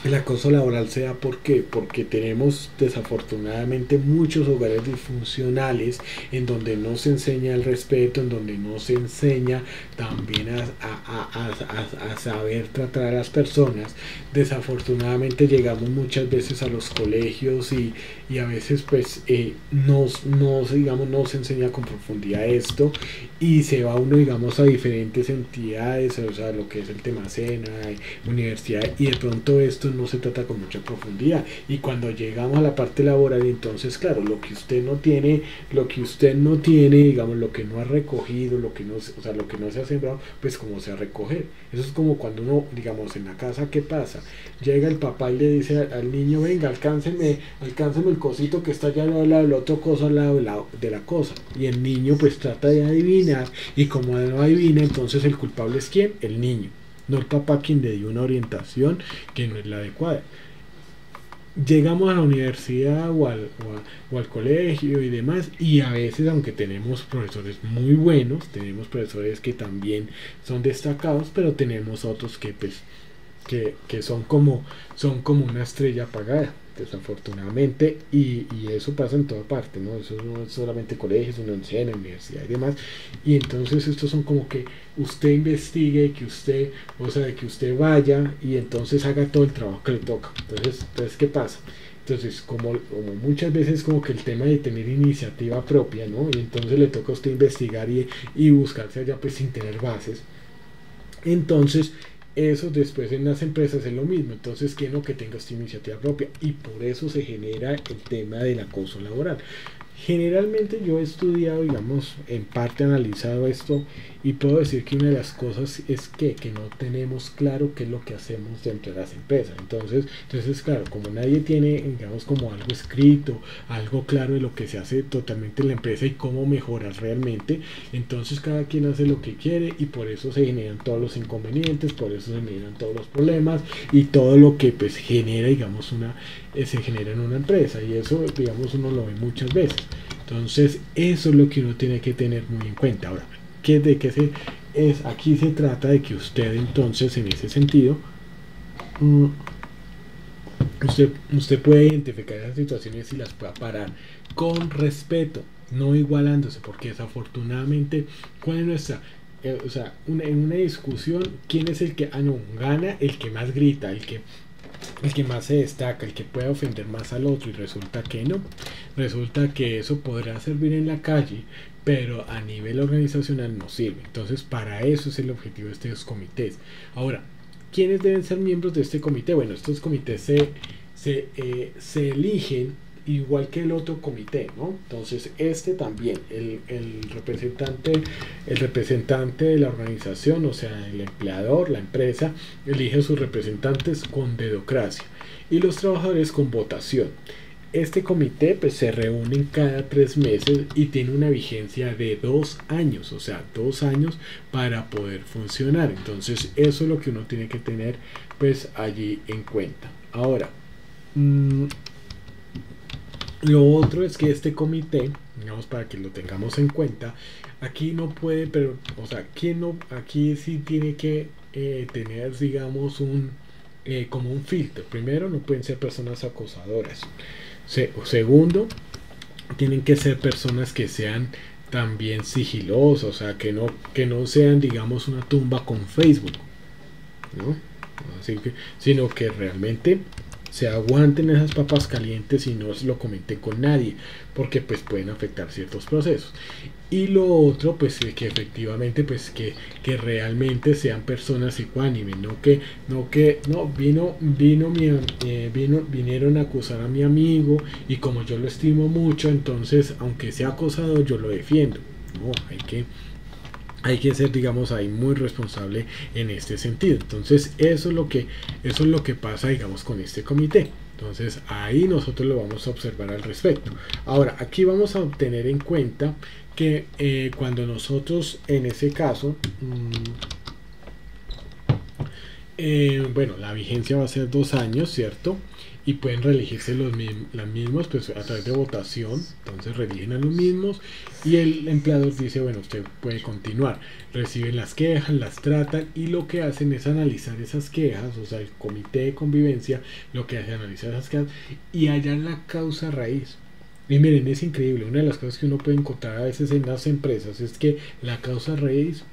el acoso laboral se da porque tenemos desafortunadamente muchos hogares disfuncionales, en donde no se enseña el respeto, en donde no se enseña también a saber tratar a las personas. Desafortunadamente llegamos muchas veces a los colegios, y a veces pues digamos, no se enseña con profundidad esto, y se va uno, digamos, a diferentes entidades, o sea, lo que es el tema SENA, universidad, y de pronto esto no se trata con mucha profundidad, y cuando llegamos a la parte laboral, entonces claro, lo que usted no tiene, digamos, lo que no ha recogido, lo que no se ha sembrado, pues como se va a recoger. Eso es como cuando uno, digamos, en la casa, ¿qué pasa? Llega el papá y le dice al niño, venga, alcánceme el cosito que está allá al lado del otro coso, al lado de la cosa, y el niño pues trata de adivinar, y como no adivina, entonces el culpable es ¿quién? El niño, no el papá, quien le dio una orientación que no es la adecuada. Llegamos a la universidad o al colegio y demás, y a veces, aunque tenemos profesores muy buenos, tenemos profesores que también son destacados, pero tenemos otros que pues que son como una estrella apagada, desafortunadamente, y eso pasa en toda parte, ¿no? Eso no es solamente colegios, sino en la universidad y demás. Y entonces estos son como que usted investigue, que usted vaya y entonces haga todo el trabajo que le toca. Entonces ¿qué pasa? Entonces, como muchas veces como que el tema de tener iniciativa propia, ¿no? Y entonces le toca a usted investigar y buscarse allá pues sin tener bases. Entonces, eso después en las empresas es lo mismo. Entonces, que no, que tenga esta iniciativa propia, y por eso se genera el tema del acoso laboral. Generalmente yo he estudiado, digamos, en parte analizado esto y puedo decir que una de las cosas es que no tenemos claro qué es lo que hacemos dentro de las empresas. Entonces claro, como nadie tiene, digamos, como algo escrito, algo claro de lo que se hace totalmente en la empresa y cómo mejorar realmente, entonces cada quien hace lo que quiere y por eso se generan todos los inconvenientes, por eso se generan todos los problemas y todo lo que pues genera, digamos, se genera en una empresa y eso, digamos, uno lo ve muchas veces. Entonces, eso es lo que uno tiene que tener muy en cuenta. Ahora, ¿de qué es? Aquí se trata de que usted entonces, en ese sentido, usted puede identificar esas situaciones y las pueda parar con respeto, no igualándose, porque desafortunadamente, ¿cuál es nuestra? O sea, en una discusión, ¿quién es el que no, gana? El que más grita, el que más se destaca, el que puede ofender más al otro, y resulta que no. Resulta que eso podrá servir en la calle, pero a nivel organizacional no sirve. Entonces, para eso es el objetivo de estos comités. Ahora, ¿quiénes deben ser miembros de este comité? Bueno, estos comités se eligen igual que el otro comité, ¿no? Entonces, este también, el representante de la organización, o sea, el empleador, la empresa, elige a sus representantes con dedocracia y los trabajadores con votación. Este comité pues, se reúne cada 3 meses y tiene una vigencia de 2 años, o sea, 2 años para poder funcionar. Entonces, eso es lo que uno tiene que tener pues allí en cuenta. Ahora, lo otro es que este comité, digamos, para que lo tengamos en cuenta, aquí no puede, pero, o sea, aquí sí tiene que tener, digamos, como un filtro. Primero, no pueden ser personas acosadoras. Segundo, tienen que ser personas que sean también sigilosas, o sea, que no sean, digamos, una tumba con Facebook, ¿no? Así que, sino que realmente se aguanten esas papas calientes y no se lo comenten con nadie, porque pues pueden afectar ciertos procesos. Y lo otro, pues que efectivamente, pues que realmente sean personas ecuánimes, vinieron a acusar a mi amigo y como yo lo estimo mucho, entonces aunque sea acosado yo lo defiendo. No, hay que ser, digamos, ahí muy responsable en este sentido. Entonces, eso es lo que pasa, digamos, con este comité. Entonces, ahí nosotros lo vamos a observar al respecto. Ahora, aquí vamos a tener en cuenta que cuando nosotros, en ese caso, bueno, la vigencia va a ser 2 años, ¿cierto? Y pueden reelegirse las mismos pues a través de votación. Entonces reeligen a los mismos y el empleador dice, bueno, usted puede continuar. Reciben las quejas, las tratan y lo que hacen es analizar esas quejas, o sea, el comité de convivencia lo que hace es analizar esas quejas y hallar la causa raíz. Y miren, es increíble, una de las cosas que uno puede encontrar a veces en las empresas es que la causa raíz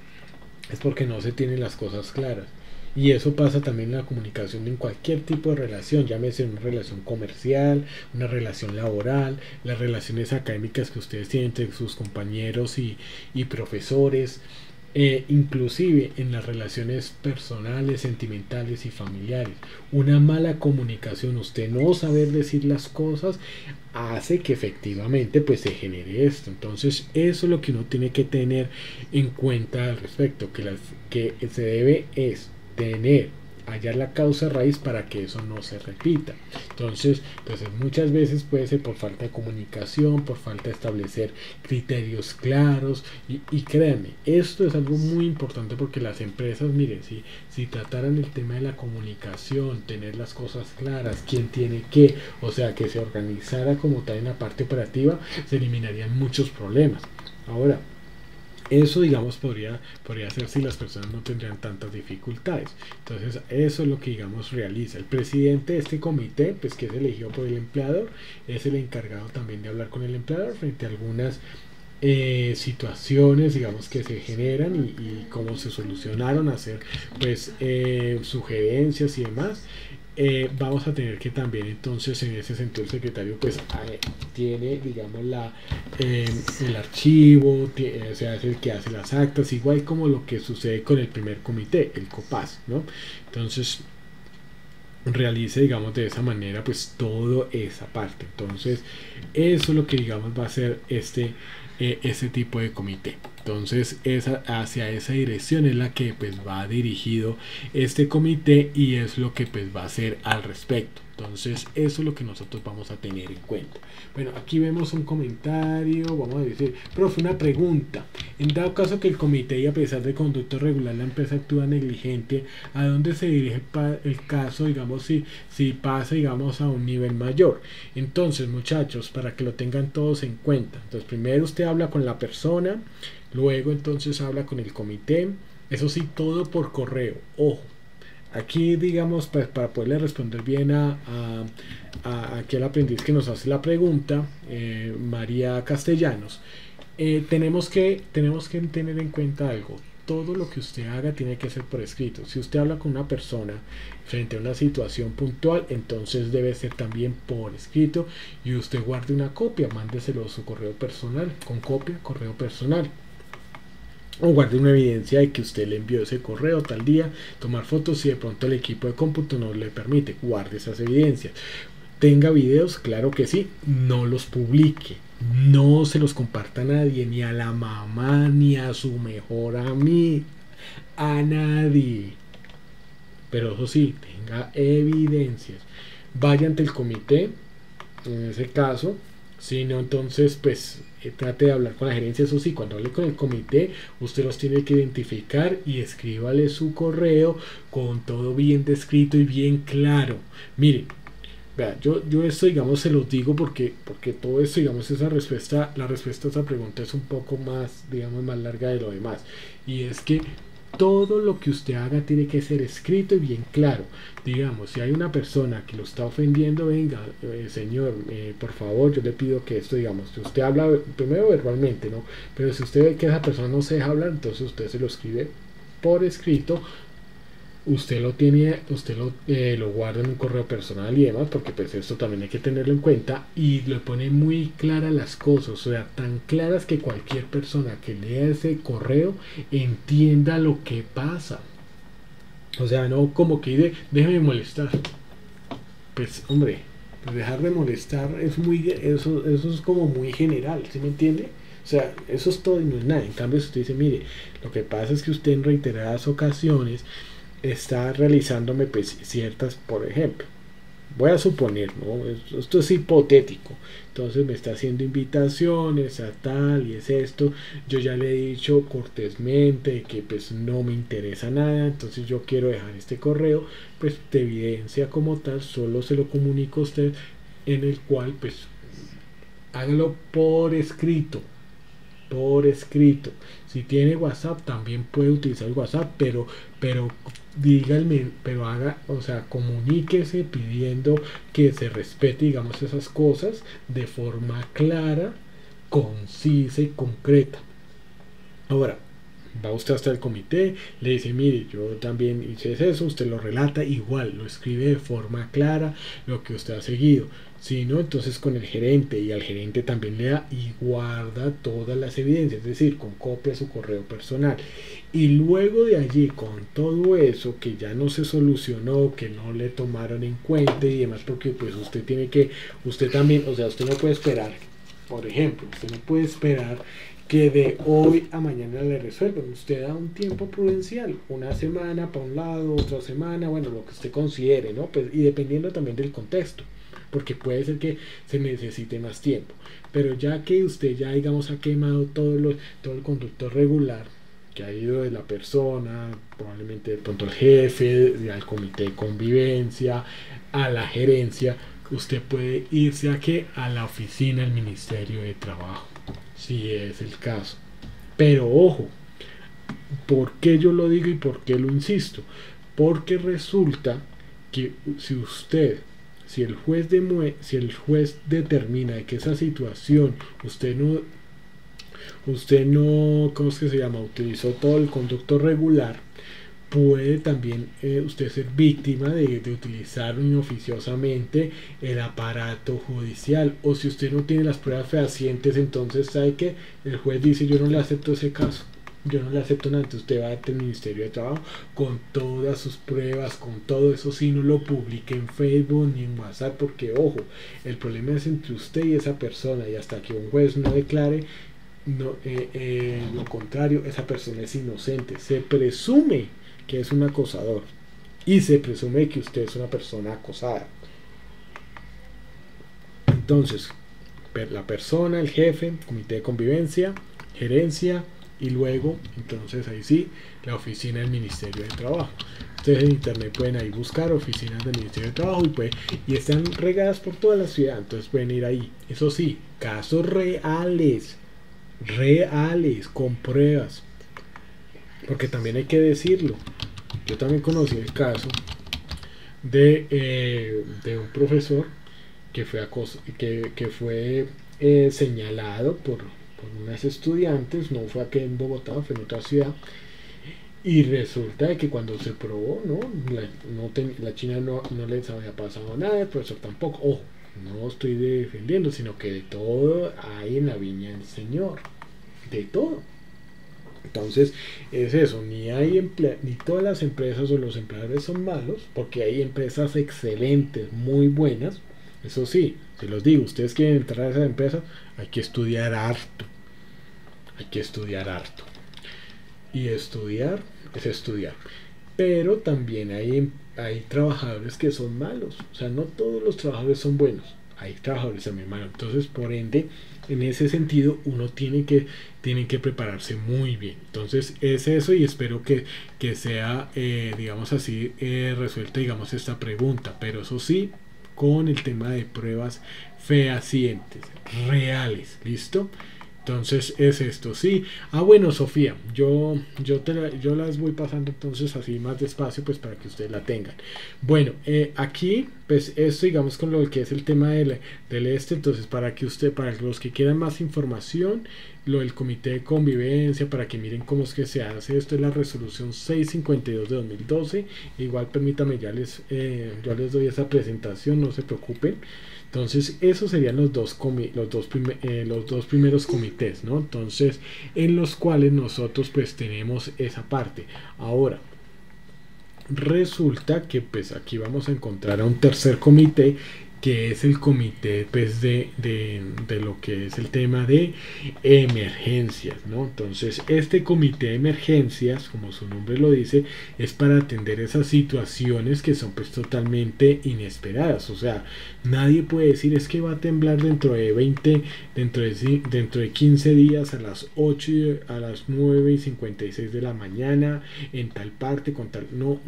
es porque no se tienen las cosas claras. Y eso pasa también en la comunicación en cualquier tipo de relación, llámese una relación comercial, una relación laboral, las relaciones académicas que ustedes tienen entre sus compañeros y profesores, inclusive en las relaciones personales, sentimentales y familiares. Una mala comunicación, usted no saber decir las cosas, hace que efectivamente pues se genere esto. Entonces eso es lo que uno tiene que tener en cuenta al respecto, que se debe es hallar la causa raíz para que eso no se repita. Entonces muchas veces puede ser por falta de comunicación, por falta de establecer criterios claros y créanme, esto es algo muy importante porque las empresas, miren, si trataran el tema de la comunicación, tener las cosas claras, quién tiene qué, o sea, que se organizara como tal en la parte operativa, se eliminarían muchos problemas. Ahora, eso, digamos, podría ser si las personas no tendrían tantas dificultades. Entonces, eso es lo que, digamos, realiza. El presidente de este comité, pues que es elegido por el empleador, es el encargado también de hablar con el empleador frente a algunas situaciones, digamos, que se generan y cómo se solucionaron, hacer, pues, sugerencias y demás. Vamos a tener que también entonces en ese sentido el secretario pues tiene, digamos, el archivo, o sea, es el que hace las actas, igual como lo que sucede con el primer comité, el COPAS, ¿no? Entonces realice, digamos, de esa manera, pues toda esa parte. Entonces eso es lo que, digamos, va a ser este tipo de comité. Entonces hacia esa dirección es la que pues va dirigido este comité, y es lo que pues va a hacer al respecto. Entonces eso es lo que nosotros vamos a tener en cuenta. Bueno, aquí vemos un comentario, vamos a decir, profe, una pregunta. En dado caso que el comité, y a pesar de conducta regular, la empresa actúa negligente, ¿a dónde se dirige el caso, digamos, si pasa, digamos, a un nivel mayor? Entonces, muchachos, para que lo tengan todos en cuenta, entonces primero usted habla con la persona, luego entonces habla con el comité, eso sí, todo por correo. Ojo, aquí, digamos, pues, para poderle responder bien aquí al aprendiz que nos hace la pregunta, María Castellanos, tenemos que tener en cuenta algo. Todo lo que usted haga tiene que ser por escrito. Si usted habla con una persona frente a una situación puntual, entonces debe ser también por escrito, y usted guarde una copia, mándeselo a su correo personal, con copia, correo personal, o guarde una evidencia de que usted le envió ese correo tal día, tomar fotos. Si de pronto el equipo de cómputo no le permite, guarde esas evidencias. Tenga videos, claro que sí, no los publique, no se los comparta a nadie, ni a la mamá, ni a su mejor amigo, a nadie. Pero eso sí, tenga evidencias. Vaya ante el comité, en ese caso. Si no, entonces pues trate de hablar con la gerencia. Eso sí, cuando hable con el comité, usted los tiene que identificar y escríbale su correo con todo bien descrito y bien claro. Mire, vea, yo esto, digamos, se los digo porque todo esto, digamos, la respuesta a esa pregunta es un poco más, digamos, más larga de lo demás. Y es que todo lo que usted haga tiene que ser escrito y bien claro. Digamos, si hay una persona que lo está ofendiendo, venga, señor, por favor, yo le pido que esto, digamos, si usted habla primero verbalmente, ¿no? Pero si usted ve que esa persona no se deja hablar, entonces usted se lo escribe por escrito. Usted lo guarda en un correo personal y demás, porque pues esto también hay que tenerlo en cuenta, y le pone muy claras las cosas, o sea, tan claras que cualquier persona que lea ese correo entienda lo que pasa. O sea, no como que déjeme molestar. Pues hombre, pues dejar de molestar es eso es como muy general, ¿sí me entiende? O sea, eso es todo y no es nada. En cambio, si usted dice, mire, lo que pasa es que usted en reiteradas ocasiones está realizándome pues ciertas, por ejemplo, voy a suponer, ¿no? Esto es hipotético, entonces me está haciendo invitaciones a tal y es esto, yo ya le he dicho cortésmente que pues no me interesa nada, entonces yo quiero dejar este correo pues de evidencia como tal, solo se lo comunico a usted, en el cual pues hágalo por escrito, por escrito. Si tiene WhatsApp también puede utilizar el WhatsApp, pero díganme, pero haga, o sea, comuníquese pidiendo que se respete, digamos, esas cosas de forma clara, concisa y concreta. Ahora, va usted hasta el comité, le dice, mire, yo también hice eso, usted lo relata igual, lo escribe de forma clara lo que usted ha seguido. Si no, entonces con el gerente, y al gerente también le da y guarda todas las evidencias, es decir, con copia su correo personal. Y luego de allí, con todo eso que ya no se solucionó, que no le tomaron en cuenta y demás, porque pues usted también, o sea, usted no puede esperar, por ejemplo, usted no puede esperar que de hoy a mañana le resuelvan. Usted da un tiempo prudencial, una semana para un lado, otra semana, bueno, lo que usted considere, ¿no? Pues, y dependiendo también del contexto, porque puede ser que se necesite más tiempo. Pero ya que usted ya, digamos, ha quemado todo el conducto regular que ha ido de la persona, probablemente de pronto al jefe, al comité de convivencia, a la gerencia, usted puede irse a la oficina del Ministerio de Trabajo, si es el caso. Pero ojo, ¿por qué yo lo digo y por qué lo insisto? Porque resulta que si el juez determina que esa situación usted no, ¿cómo es que se llama? Utilizó todo el conducto regular, puede también usted ser víctima de utilizar inoficiosamente el aparato judicial. O si usted no tiene las pruebas fehacientes, entonces sabe que el juez dice, yo no le acepto ese caso, yo no le acepto nada. Entonces usted va al Ministerio de Trabajo con todas sus pruebas, con todo eso, si no lo publique en Facebook ni en WhatsApp, porque ojo, el problema es entre usted y esa persona, y hasta que un juez no declare lo contrario, esa persona es inocente. Se presume que es un acosador y se presume que usted es una persona acosada. Entonces, la persona, el jefe, comité de convivencia, gerencia, y luego, entonces ahí sí, la oficina del Ministerio de Trabajo. Ustedes en internet pueden ahí buscar oficinas del Ministerio de Trabajo y están regadas por toda la ciudad, entonces pueden ir ahí. Eso sí, casos reales, con pruebas, porque también hay que decirlo. Yo también conocí el caso de un profesor que fue señalado por unas estudiantes. No fue aquí en Bogotá, fue en otra ciudad, y resulta de que cuando se probó, la China no les había pasado nada, el profesor tampoco. Ojo, no estoy defendiendo, sino que de todo hay en la viña del Señor, de todo. Entonces es eso, ni todas las empresas o los empleadores son malos, porque hay empresas excelentes, muy buenas. Eso sí, se los digo, ustedes quieren entrar a esas empresas, hay que estudiar harto. Y estudiar es estudiar. Pero también hay trabajadores que son malos. O sea, no todos los trabajadores son buenos. Hay trabajadores también malos. Entonces, por ende, en ese sentido, uno tiene que prepararse muy bien. Entonces, es eso, y espero que sea, digamos así, resuelta, digamos, esta pregunta. Pero eso sí, con el tema de pruebas fehacientes, reales. ¿Listo? Entonces es esto, sí. Bueno, Sofía, yo las voy pasando entonces así más despacio, pues para que ustedes la tengan. Bueno, aquí, pues esto, digamos, con lo que es el tema del entonces para los que quieran más información, lo del comité de convivencia, para que miren cómo es que se hace. Esto es la resolución 652 de 2012. Igual permítame, yo les doy esa presentación, no se preocupen. Entonces esos serían los dos primeros comités, ¿no? Entonces, en los cuales nosotros pues tenemos esa parte. Ahora, resulta que pues aquí vamos a encontrar a un tercer comité, que es el comité pues de lo que es el tema de emergencias, ¿no? Entonces este comité de emergencias, como su nombre lo dice, es para atender esas situaciones que son pues totalmente inesperadas. O sea, nadie puede decir es que va a temblar dentro de 15 días a las 8 a las 9:56 de la mañana en tal parte con tal. No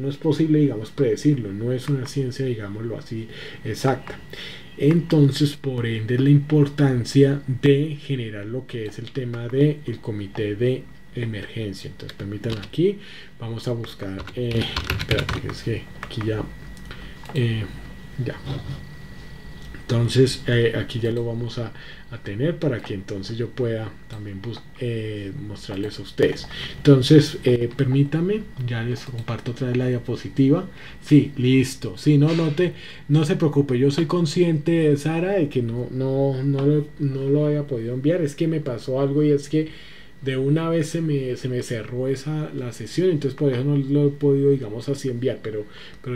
es posible, digamos, predecirlo. No es una ciencia, digámoslo así, exacta. Entonces, por ende, la importancia de generar lo que es el tema del comité de emergencia. Entonces, permítanme aquí, vamos a buscar, espérate, que es que aquí ya, entonces aquí ya lo vamos a tener, para que entonces yo pueda también mostrarles a ustedes. Entonces permítame, ya les comparto otra vez la diapositiva. Sí, listo. Sí, no se preocupe, yo soy consciente, Sara, de que no lo había podido enviar. Es que me pasó algo, y es que de una vez se me cerró la sesión, entonces por eso no lo he podido, digamos así, enviar, pero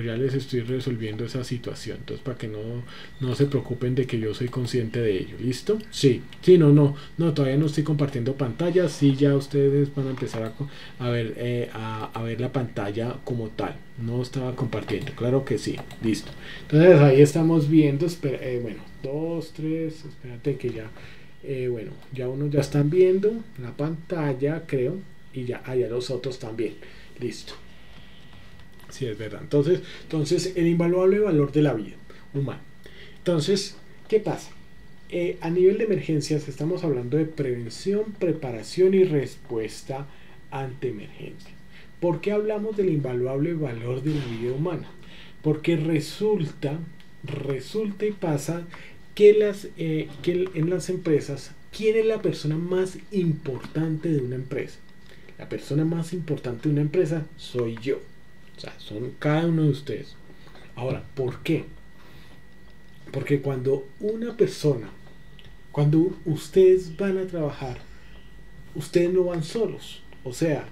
ya les estoy resolviendo esa situación. Entonces, para que no se preocupen de que yo soy consciente de ello. ¿Listo? Sí, no, todavía no estoy compartiendo pantalla. Sí, ya ustedes van a empezar a ver la pantalla como tal. No estaba compartiendo, claro que sí. Listo. Entonces ahí estamos viendo, bueno, 2, 3, espérate que ya bueno, ya unos ya están viendo la pantalla, creo, y ya los otros también. Listo. Sí, es verdad. Entonces el invaluable valor de la vida humana. Entonces, ¿qué pasa? A nivel de emergencias estamos hablando de prevención, preparación y respuesta ante emergencias. ¿Por qué hablamos del invaluable valor de la vida humana? Porque resulta y pasa que en las empresas, ¿quién es la persona más importante de una empresa? La persona más importante de una empresa soy yo. O sea, son cada uno de ustedes. Ahora, ¿por qué? Porque cuando ustedes van a trabajar, ustedes no van solos. O sea,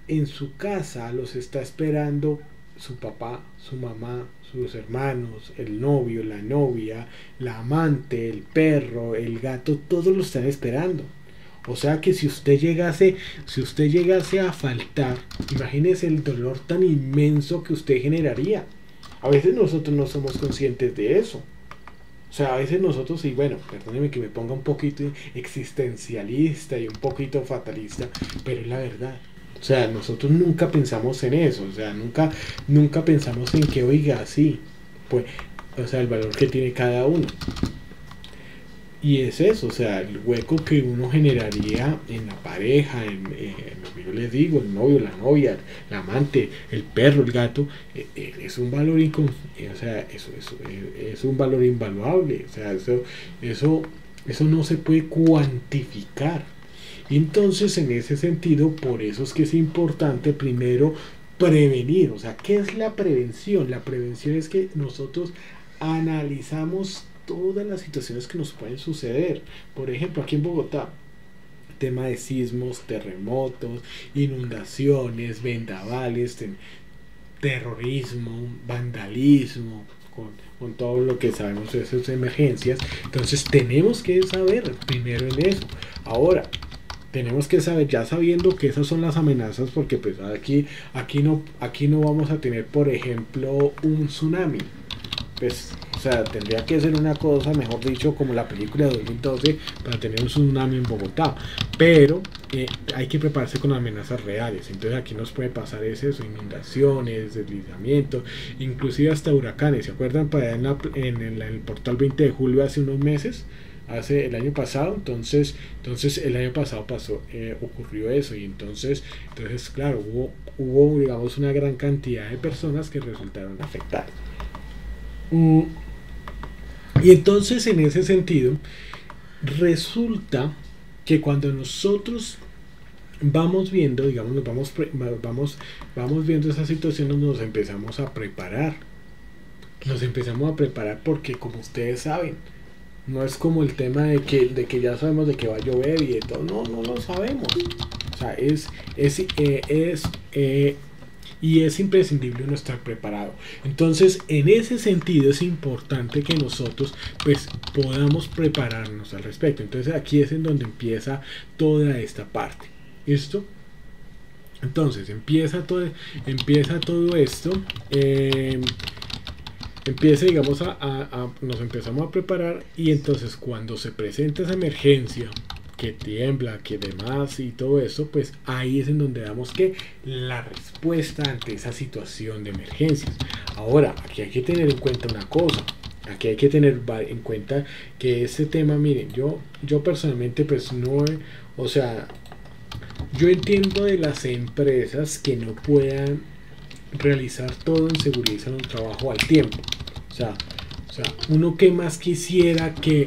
en su casa los está esperando su papá, su mamá, sus hermanos, el novio, la novia, la amante, el perro, el gato, todos lo están esperando. O sea que si usted llegase a faltar, imagínese el dolor tan inmenso que usted generaría. A veces nosotros no somos conscientes de eso. O sea, a veces nosotros, y bueno, perdóneme que me ponga un poquito existencialista y un poquito fatalista, pero es la verdad. O sea, nosotros nunca pensamos en eso, o sea, nunca pensamos en que, oiga, sí, pues, o sea, el valor que tiene cada uno. Y es eso, o sea, el hueco que uno generaría en la pareja, en lo que yo les digo, el novio, la novia, el amante, el perro, el gato, es un valor o sea, es un valor invaluable, o sea, eso no se puede cuantificar. Y entonces, en ese sentido, por eso es que es importante primero prevenir, o sea, ¿qué es la prevención? La prevención es que nosotros analizamos todas las situaciones que nos pueden suceder. Por ejemplo, aquí en Bogotá, tema de sismos, terremotos, inundaciones, vendavales, terrorismo, vandalismo, con todo lo que sabemos de esas emergencias. Entonces tenemos que saber primero en eso. Ahora, tenemos que saber, ya sabiendo que esas son las amenazas, porque pues aquí no vamos a tener, por ejemplo, un tsunami. Pues, o sea, tendría que ser una cosa, mejor dicho, como la película de 2012 para tener un tsunami en Bogotá. Pero hay que prepararse con amenazas reales. Entonces aquí nos puede pasar eso, inundaciones, deslizamientos, inclusive hasta huracanes. ¿Se acuerdan para en el portal 20 de julio hace unos meses? Hace el año pasado, entonces el año pasado ocurrió eso, y entonces claro, hubo digamos una gran cantidad de personas que resultaron afectadas. Y entonces en ese sentido resulta que cuando nosotros vamos viendo, digamos, vamos viendo esa situación, nos empezamos a preparar. Nos empezamos a preparar porque, como ustedes saben, no es como el tema de que ya sabemos de que va a llover y de todo. No lo sabemos. O sea, y es imprescindible no estar preparado. Entonces, en ese sentido es importante que nosotros pues podamos prepararnos al respecto. Entonces, aquí es en donde empieza toda esta parte. ¿Listo? Entonces, empieza todo esto. Empieza, digamos, nos empezamos a preparar, y entonces cuando se presenta esa emergencia, que tiembla, que demás y todo eso, pues ahí es en donde damos que la respuesta ante esa situación de emergencias. Ahora, aquí hay que tener en cuenta una cosa. Aquí hay que tener en cuenta que este tema, miren, yo personalmente pues no, o sea, yo entiendo de las empresas que no puedan realizar todo en seguridad y salud trabajo al tiempo. O sea, uno que más quisiera que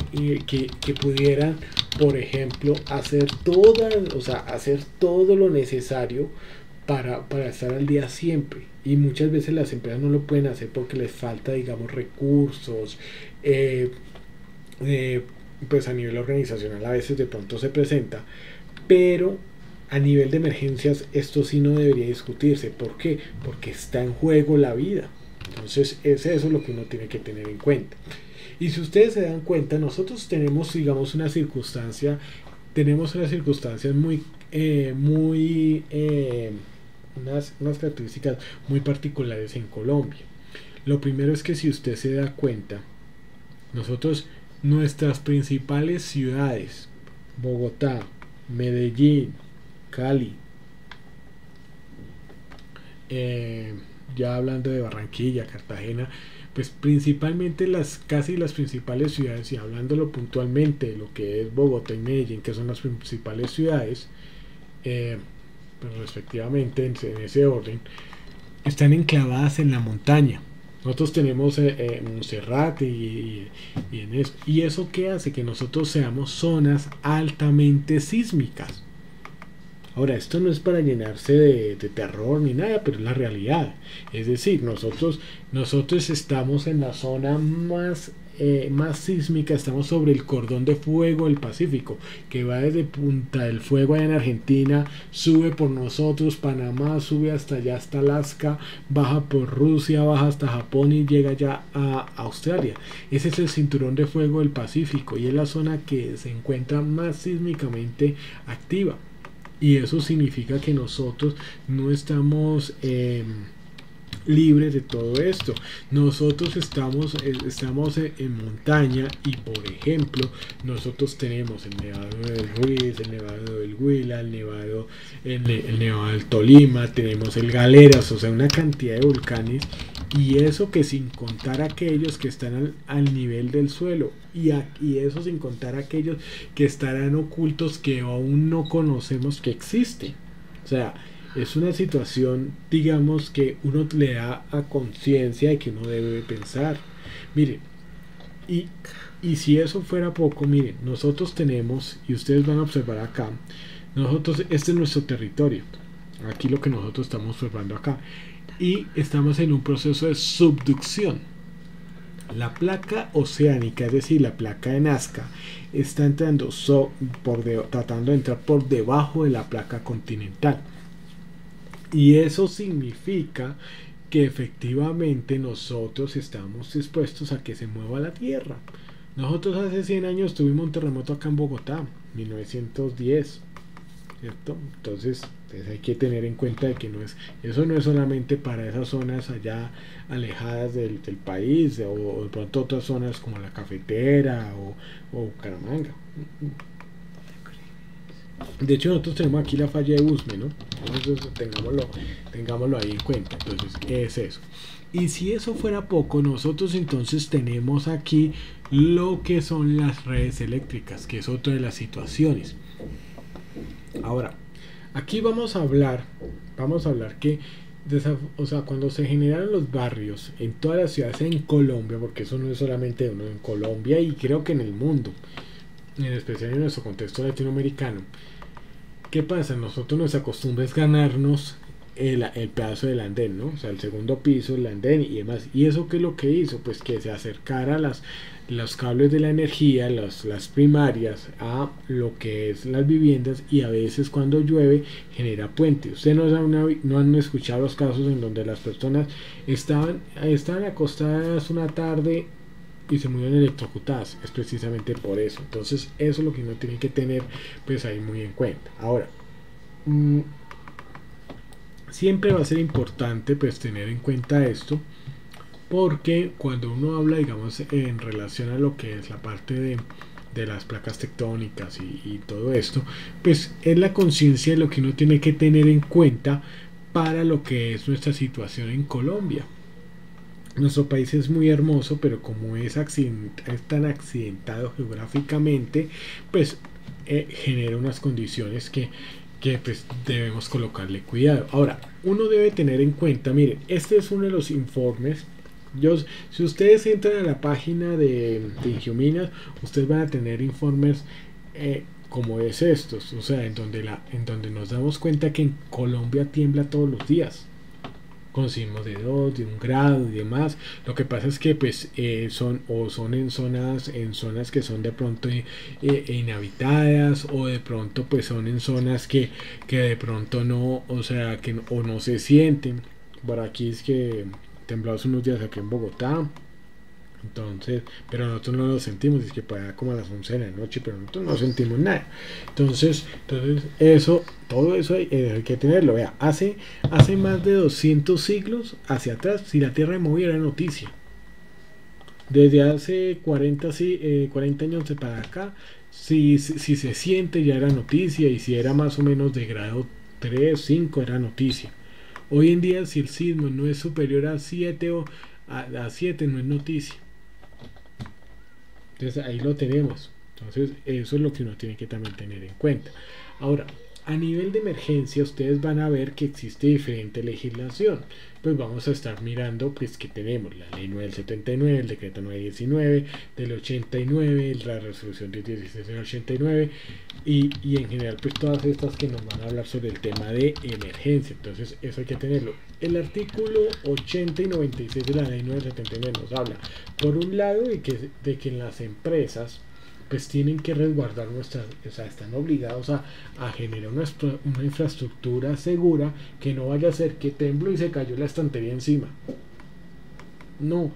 pudieran, por ejemplo, hacer todo lo necesario para estar al día siempre. Y muchas veces las empresas no lo pueden hacer porque les falta, digamos, recursos. Pues a nivel organizacional a veces de pronto se presenta, pero a nivel de emergencias esto sí no debería discutirse. ¿Por qué? Porque está en juego la vida. Entonces es eso lo que uno tiene que tener en cuenta. Y si ustedes se dan cuenta, nosotros tenemos, digamos, unas circunstancias muy unas características muy particulares en Colombia. Lo primero es que, si usted se da cuenta, nuestras principales ciudades, Bogotá, Medellín, Cali, ya hablando de Barranquilla, Cartagena, pues principalmente casi las principales ciudades, y hablándolo puntualmente, lo que es Bogotá y Medellín, que son las principales ciudades, pues respectivamente en ese orden, están enclavadas en la montaña. Nosotros tenemos Monserrate y en eso. ¿Y eso qué hace? Que nosotros seamos zonas altamente sísmicas. Ahora, esto no es para llenarse de terror ni nada, pero es la realidad. Es decir, nosotros estamos en la zona más más sísmica, estamos sobre el cordón de fuego del Pacífico, que va desde Punta del Fuego allá en Argentina, sube por nosotros, Panamá, sube hasta allá, hasta Alaska, baja por Rusia, baja hasta Japón y llega ya a Australia. Ese es el cinturón de fuego del Pacífico y es la zona que se encuentra más sísmicamente activa. Y eso significa que nosotros no estamos libres de todo esto. Nosotros estamos en montaña y, por ejemplo, nosotros tenemos el Nevado del Ruiz, el Nevado del Huila, el Nevado del Tolima, tenemos el Galeras, o sea, una cantidad de volcanes, y eso que sin contar aquellos que están al nivel del suelo, y eso sin contar aquellos que estarán ocultos que aún no conocemos que existen. O sea, es una situación, digamos, que uno le da a conciencia de que uno debe pensar. Miren, y si eso fuera poco, miren, nosotros tenemos, y ustedes van a observar acá, nosotros, este es nuestro territorio, aquí lo que nosotros estamos observando acá, y estamos en un proceso de subducción. La placa oceánica, es decir, la placa de Nazca, está entrando tratando de entrar por debajo de la placa continental. Y eso significa que efectivamente nosotros estamos dispuestos a que se mueva la Tierra. Nosotros hace 100 años tuvimos un terremoto acá en Bogotá, 1910, ¿cierto? Entonces hay que tener en cuenta de que eso no es solamente para esas zonas allá alejadas del país, o de pronto otras zonas como la Cafetera o Bucaramanga. De hecho, nosotros tenemos aquí la falla de Usme, ¿no? Entonces tengámoslo ahí en cuenta. Entonces, ¿qué es eso? Y si eso fuera poco, nosotros entonces tenemos aquí lo que son las redes eléctricas, que es otra de las situaciones. Ahora, aquí vamos a hablar que, o sea, cuando se generaron los barrios en todas las ciudades en Colombia, porque eso no es solamente uno, en Colombia y creo que en el mundo, en especial en nuestro contexto latinoamericano, ¿qué pasa? Nosotros nuestra costumbre es ganarnos el pedazo del andén, ¿no? O sea, el segundo piso, el andén y demás. ¿Y eso qué es lo que hizo? Pues que se acercara los cables de la energía, las primarias, a lo que es las viviendas, y a veces cuando llueve genera puentes. Ustedes no han escuchado los casos en donde las personas estaban acostadas una tarde y se murieron electrocutadas. Es precisamente por eso. Entonces eso es lo que uno tiene que tener pues ahí muy en cuenta. Ahora, siempre va a ser importante pues tener en cuenta esto, porque cuando uno habla, digamos, en relación a lo que es la parte de las placas tectónicas y todo esto, pues es la conciencia de lo que uno tiene que tener en cuenta para lo que es nuestra situación en Colombia. Nuestro país es muy hermoso, pero como es tan accidentado geográficamente, pues genera unas condiciones que pues debemos colocarle cuidado. Ahora, uno debe tener en cuenta, miren, este es uno de los informes. Si ustedes entran a la página de Ingeominas, ustedes van a tener informes como es estos, o sea, en donde nos damos cuenta que en Colombia tiembla todos los días, con sismos de 2, de 1 grado y demás. Lo que pasa es que pues son en zonas que son de pronto inhabitadas, o de pronto pues son en zonas que de pronto no, o sea, que no se sienten. Por aquí es que tembló hace unos días aquí en Bogotá. Entonces, pero nosotros no lo sentimos, es que para como a las 11 de la noche, pero nosotros no sentimos nada. Entonces todo eso hay que tenerlo. Vea, hace más de 200 siglos hacia atrás, si la Tierra movía era noticia. Desde hace 40 años de para acá, si se siente ya era noticia, y si era más o menos de grado 3, 5 era noticia. Hoy en día, si el sismo no es superior a 7 o a 7 no es noticia. Entonces ahí lo tenemos. Entonces eso es lo que uno tiene que también tener en cuenta. Ahora, a nivel de emergencia, ustedes van a ver que existe diferente legislación. Pues vamos a estar mirando pues que tenemos la ley 9 del 79, el decreto 919 del 89, la resolución 1016 del 89, y en general pues todas estas que nos van a hablar sobre el tema de emergencia. Entonces eso hay que tenerlo. El artículo 80 y 96 de la ley 979 nos habla, por un lado, de que las empresas pues tienen que resguardar nuestras, o sea, están obligados a generar una infraestructura segura, que no vaya a ser que tembló y se cayó la estantería encima. No,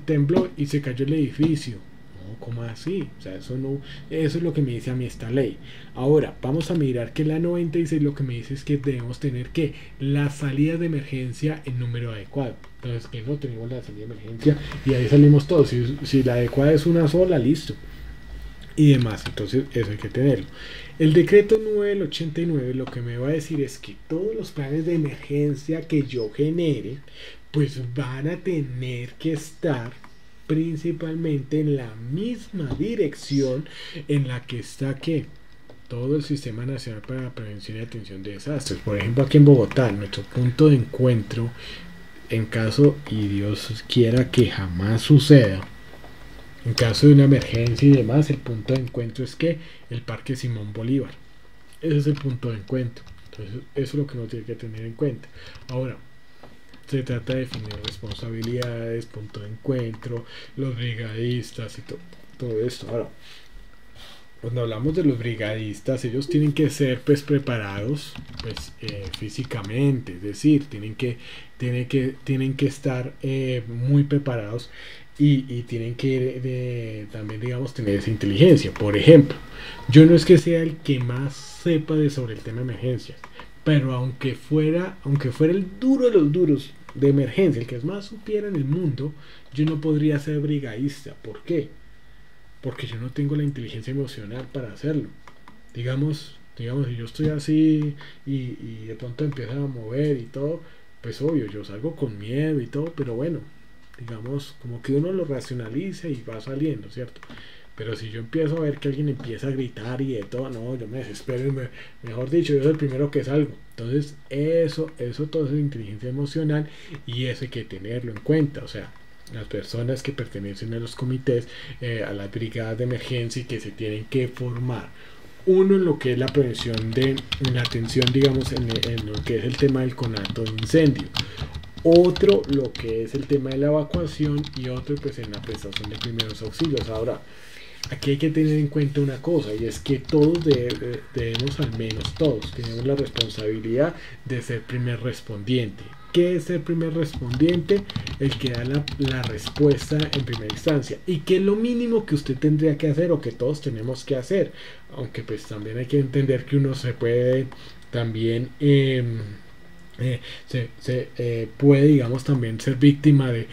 tembló y se cayó el edificio. No, ¿cómo así? O sea, eso no, eso es lo que me dice a mí esta ley. Ahora, vamos a mirar que la 96 lo que me dice es que debemos tener que las salidas de emergencia en número adecuado. Entonces, que no tenemos la salida de emergencia y ahí salimos todos. Si la adecuada es una sola, listo. Y demás, entonces eso hay que tenerlo. El decreto 9 del 89 lo que me va a decir es que todos los planes de emergencia que yo genere, pues van a tener que estar principalmente en la misma dirección en la que está que todo el Sistema Nacional para la Prevención y Atención de Desastres. Por ejemplo, aquí en Bogotá, nuestro punto de encuentro, en caso y Dios quiera que jamás suceda, en caso de una emergencia y demás, el punto de encuentro es que el Parque Simón Bolívar. Ese es el punto de encuentro. Entonces, eso es lo que uno tiene que tener en cuenta. Ahora, se trata de definir responsabilidades, punto de encuentro, los brigadistas y todo esto. Ahora, cuando hablamos de los brigadistas, ellos tienen que ser pues preparados pues físicamente, es decir, tienen que estar muy preparados y tienen que también, digamos, tener esa inteligencia. Por ejemplo, yo no es que sea el que más sepa sobre el tema de emergencias, pero aunque fuera el duro de los duros de emergencia, el que más supiera en el mundo, yo no podría ser brigadista. ¿Por qué? Porque yo no tengo la inteligencia emocional para hacerlo. Digamos, si yo estoy así y de pronto empiezo a mover y todo, pues obvio, yo salgo con miedo y todo, pero bueno, digamos, como que uno lo racionaliza y va saliendo, ¿cierto? Pero si yo empiezo a ver que alguien empieza a gritar y de todo, no, yo me desespero y mejor dicho, yo soy el primero que salgo. Entonces, eso todo es inteligencia emocional y eso hay que tenerlo en cuenta, o sea, las personas que pertenecen a los comités, a las brigadas de emergencia y que se tienen que formar. Uno en lo que es la prevención en la atención, digamos, en lo que es el tema del conato de incendio. Otro lo que es el tema de la evacuación y otro pues en la prestación de primeros auxilios. Ahora, aquí hay que tener en cuenta una cosa y es que todos debemos, al menos todos, tenemos la responsabilidad de ser primer respondiente. ¿Qué es el primer respondiente? El que da la respuesta en primera instancia. ¿Y qué es lo mínimo que usted tendría que hacer o que todos tenemos que hacer? Aunque pues también hay que entender que uno se puede también puede, digamos, también ser víctima del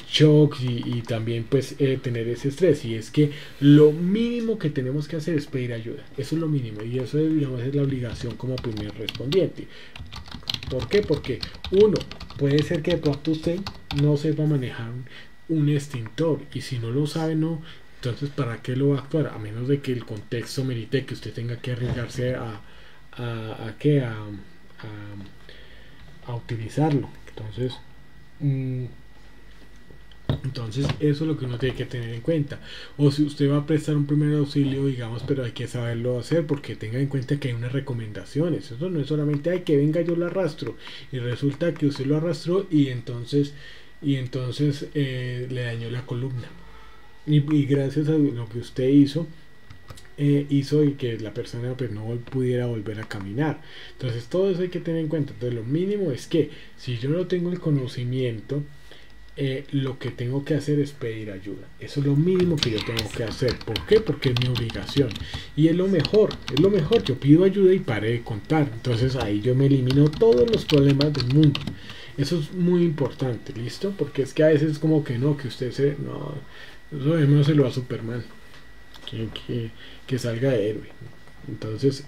shock y también pues tener ese estrés, y es que lo mínimo que tenemos que hacer es pedir ayuda. Eso es lo mínimo y eso, digamos, es la obligación como primer respondiente. ¿Por qué? Porque uno, puede ser que de pronto usted no sepa manejar un extintor y si no lo sabe, no, entonces ¿para qué lo va a actuar? A menos de que el contexto merite que usted tenga que arriesgarse a utilizarlo. Entonces eso es lo que uno tiene que tener en cuenta. O si usted va a prestar un primer auxilio, digamos, pero hay que saberlo hacer, porque tenga en cuenta que hay unas recomendaciones. Eso no es solamente hay que venga yo lo arrastro y resulta que usted lo arrastró y entonces le dañó la columna y gracias a lo que usted hizo y que la persona pues no pudiera volver a caminar. Entonces todo eso hay que tener en cuenta. Entonces lo mínimo es que si yo no tengo el conocimiento, lo que tengo que hacer es pedir ayuda. Eso es lo mínimo que yo tengo que hacer. ¿Por qué? Porque es mi obligación y es lo mejor. Yo pido ayuda y paré de contar. Entonces ahí yo me elimino todos los problemas del mundo. Eso es muy importante, ¿listo? Porque es que a veces como que no, que usted eso se lo va a Superman, que salga de héroe. Entonces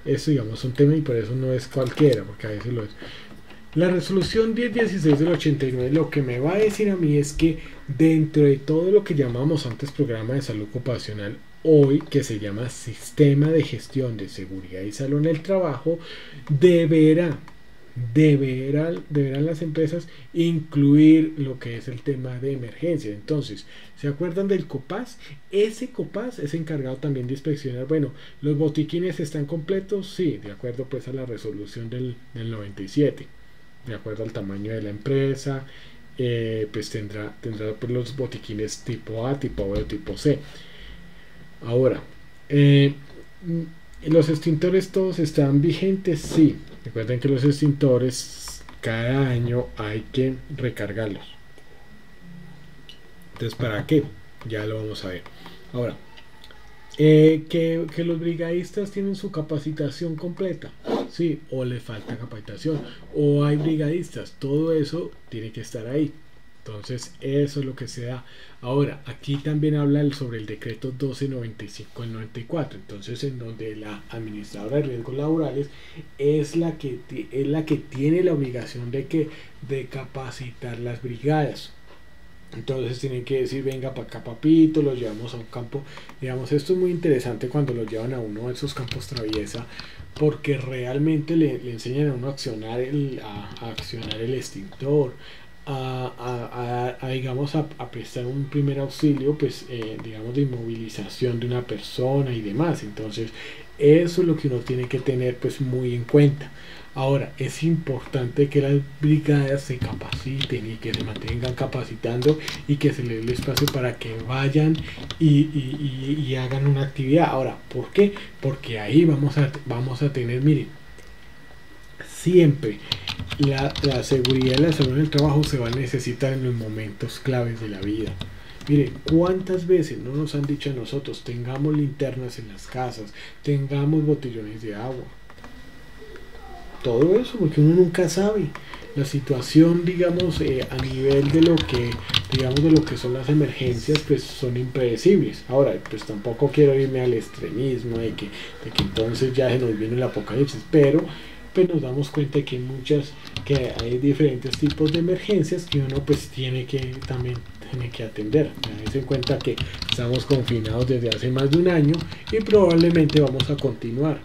eso, digamos, es un tema y por eso no es cualquiera, porque a veces lo es. La resolución 1016 del 89 lo que me va a decir a mí es que dentro de todo lo que llamamos antes programa de salud ocupacional, hoy que se llama sistema de gestión de seguridad y salud en el trabajo, deberán las empresas incluir lo que es el tema de emergencia. Entonces, ¿se acuerdan del COPAS? Ese COPAS es encargado también de inspeccionar, bueno, ¿los botiquines están completos? Sí, de acuerdo pues a la resolución del 97. de acuerdo al tamaño de la empresa. Pues tendrá pues, los botiquines tipo A, tipo B o tipo C. Ahora, los extintores todos están vigentes, sí. Recuerden que los extintores cada año hay que recargarlos. Entonces, ¿para qué? Ya lo vamos a ver. Ahora, que los brigadistas tienen su capacitación completa, sí, o le falta capacitación, o hay brigadistas, todo eso tiene que estar ahí. Entonces, eso es lo que se da. Ahora, aquí también habla sobre el decreto 1295 del 94. Entonces, en donde la administradora de riesgos laborales es la que tiene la obligación de capacitar las brigadas. Entonces tienen que decir, venga para acá papito, los llevamos a un campo. Digamos, esto es muy interesante cuando los llevan a uno de esos campos traviesa, porque realmente le enseñan a uno a accionar el extintor, digamos, a prestar un primer auxilio, pues, digamos, de inmovilización de una persona y demás. Entonces, eso es lo que uno tiene que tener, pues, muy en cuenta. Ahora, es importante que las brigadas se capaciten y que se mantengan capacitando y que se les dé el espacio para que vayan y hagan una actividad. Ahora, ¿por qué? Porque ahí vamos a tener, miren, siempre la seguridad y la salud en el trabajo se va a necesitar en los momentos claves de la vida. Miren, ¿cuántas veces no nos han dicho a nosotros, tengamos linternas en las casas, tengamos botellones de agua? Todo eso, porque uno nunca sabe la situación, digamos, a nivel de lo que, digamos, de lo que son las emergencias, pues son impredecibles. Ahora, pues tampoco quiero irme al extremismo de que entonces ya se nos viene el apocalipsis, pero pues nos damos cuenta que hay diferentes tipos de emergencias que uno pues tiene que atender. Tengan en cuenta que estamos confinados desde hace más de un año y probablemente vamos a continuar.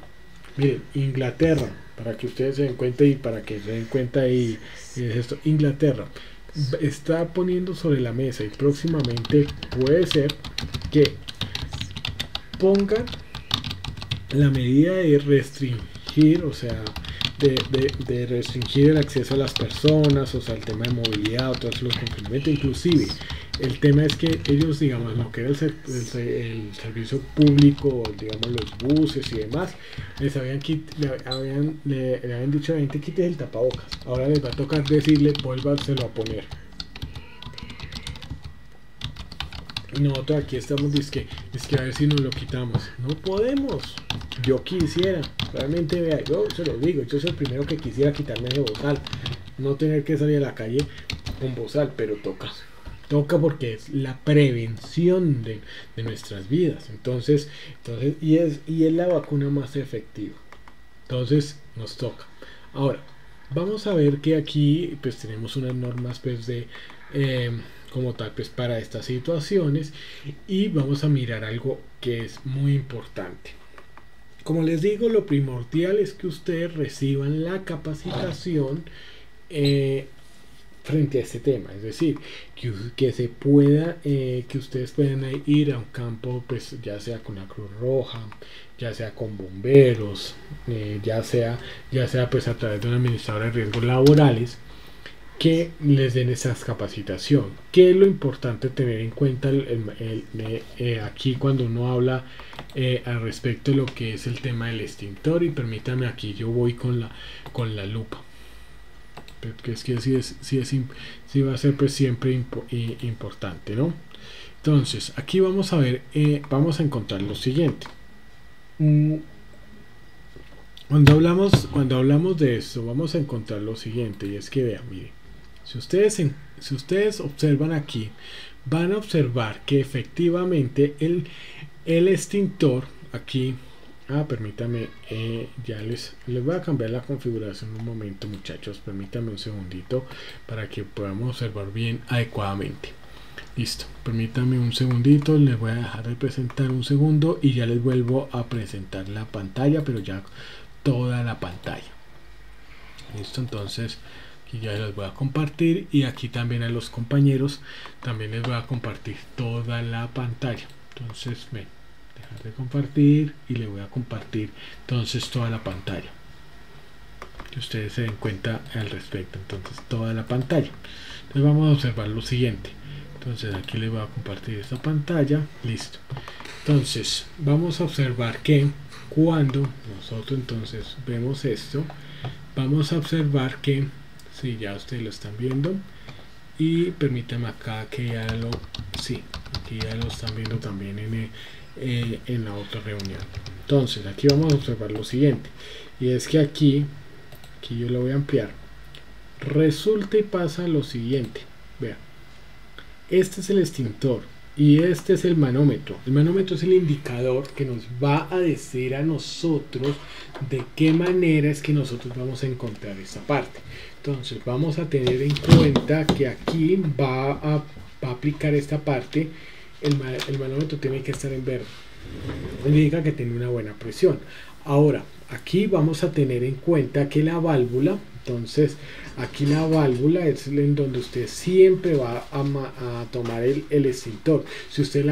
Miren, Inglaterra, para que ustedes se den cuenta y para que se den cuenta y es esto, Inglaterra está poniendo sobre la mesa y próximamente puede ser que pongan la medida de restringir, o sea, de restringir el acceso a las personas, o sea, el tema de movilidad, o todos los complementos, inclusive el tema es que ellos, digamos, lo que era el servicio público, digamos, los buses y demás, le habían dicho a la gente, quite el tapabocas. Ahora les va a tocar decirle, vuélvaselo a poner. Y nosotros aquí estamos, dizque a ver si nos lo quitamos. No podemos. Yo quisiera, realmente, vea, yo se lo digo, yo soy el primero que quisiera quitarme ese bozal, no tener que salir a la calle con bozal, pero toca porque es la prevención de nuestras vidas. Entonces y es la vacuna más efectiva. Entonces nos toca. Ahora vamos a ver que aquí pues tenemos unas normas pues de como tal pues para estas situaciones, y vamos a mirar algo que es muy importante. Como les digo, lo primordial es que ustedes reciban capacitación frente a este tema, es decir, que se pueda, que ustedes puedan ir a un campo, pues ya sea con la Cruz Roja, ya sea con bomberos, ya sea pues a través de una administradora de riesgos laborales, que les den esa capacitación. ¿Qué es lo importante tener en cuenta aquí cuando uno habla al respecto de lo que es el tema del extintor? Y permítame, aquí yo voy con la lupa, porque es que sí va a ser pues siempre importante, ¿no? Entonces aquí vamos a ver, vamos a encontrar lo siguiente. Cuando hablamos de esto, vamos a encontrar lo siguiente, y es que vean, miren, si ustedes observan aquí, van a observar que efectivamente el extintor aquí, permítame, ya les voy a cambiar la configuración un momento, muchachos, permítame un segundito para que podamos observar bien adecuadamente. Listo, permítame un segundito, les voy a dejar de presentar un segundo y ya les vuelvo a presentar la pantalla, pero ya toda la pantalla. Listo, entonces aquí ya les voy a compartir, y aquí también a los compañeros también les voy a compartir toda la pantalla. Entonces dejar de compartir y le voy a compartir entonces toda la pantalla. que ustedes se den cuenta al respecto. Entonces toda la pantalla. Entonces vamos a observar lo siguiente. Entonces aquí les voy a compartir esta pantalla. Listo. Entonces vamos a observar que cuando nosotros entonces vemos esto, vamos a observar que si ya ustedes lo están viendo, y permítanme acá que ya lo, sí, aquí ya lo están viendo también en la otra reunión. Entonces aquí vamos a observar lo siguiente, y es que aquí yo lo voy a ampliar. Resulta y pasa lo siguiente, vean, este es el extintor y este es el manómetro. El manómetro es el indicador que nos va a decir a nosotros de qué manera es que nosotros vamos a encontrar esta parte. Entonces vamos a tener en cuenta que aquí va a aplicar esta parte. El manómetro tiene que estar en verde, indica que tiene una buena presión. Ahora aquí vamos a tener en cuenta que la válvula, entonces aquí la válvula es en donde usted siempre va a tomar el extintor. Si usted